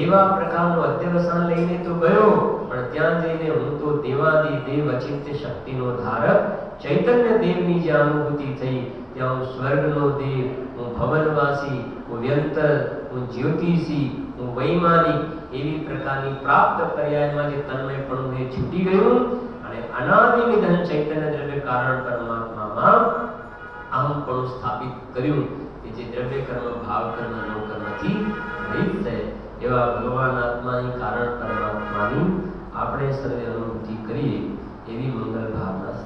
એવા પ્રકારનું અધ્યવસાન લઈને તો ગયો પણ ત્યાં જઈને હું તો દેવાદિ દેવ અચિંત્ય શક્તિનો ધારક ચૈતન્ય દેવની જે અનુભૂતિ થઈ ત્યાં હું સ્વર્ગનો દેવ હું ભવનવાસી હું વ્યંતર હું જ્યોતિષી હું વૈમાનિક એવી પ્રકારની પ્રાપ્ત પર્યાયમાં જે તન્મયપણું એ છૂટી ગયું અને અનાદિ નિધન ચૈતન્ય દ્રવ્ય કારણ પરમાત્મામાં અહમપણું સ્થાપિત કર્યું કે જે દ્રવ્ય કર્મ ભાવ કર્મ નો કર્મથી રહિત છે। એવા ભગવાન આત્માની કારણ પરમાત્માની આપણે સર્વે અનુભૂતિ કરીએ એવી મંગલ ભાવના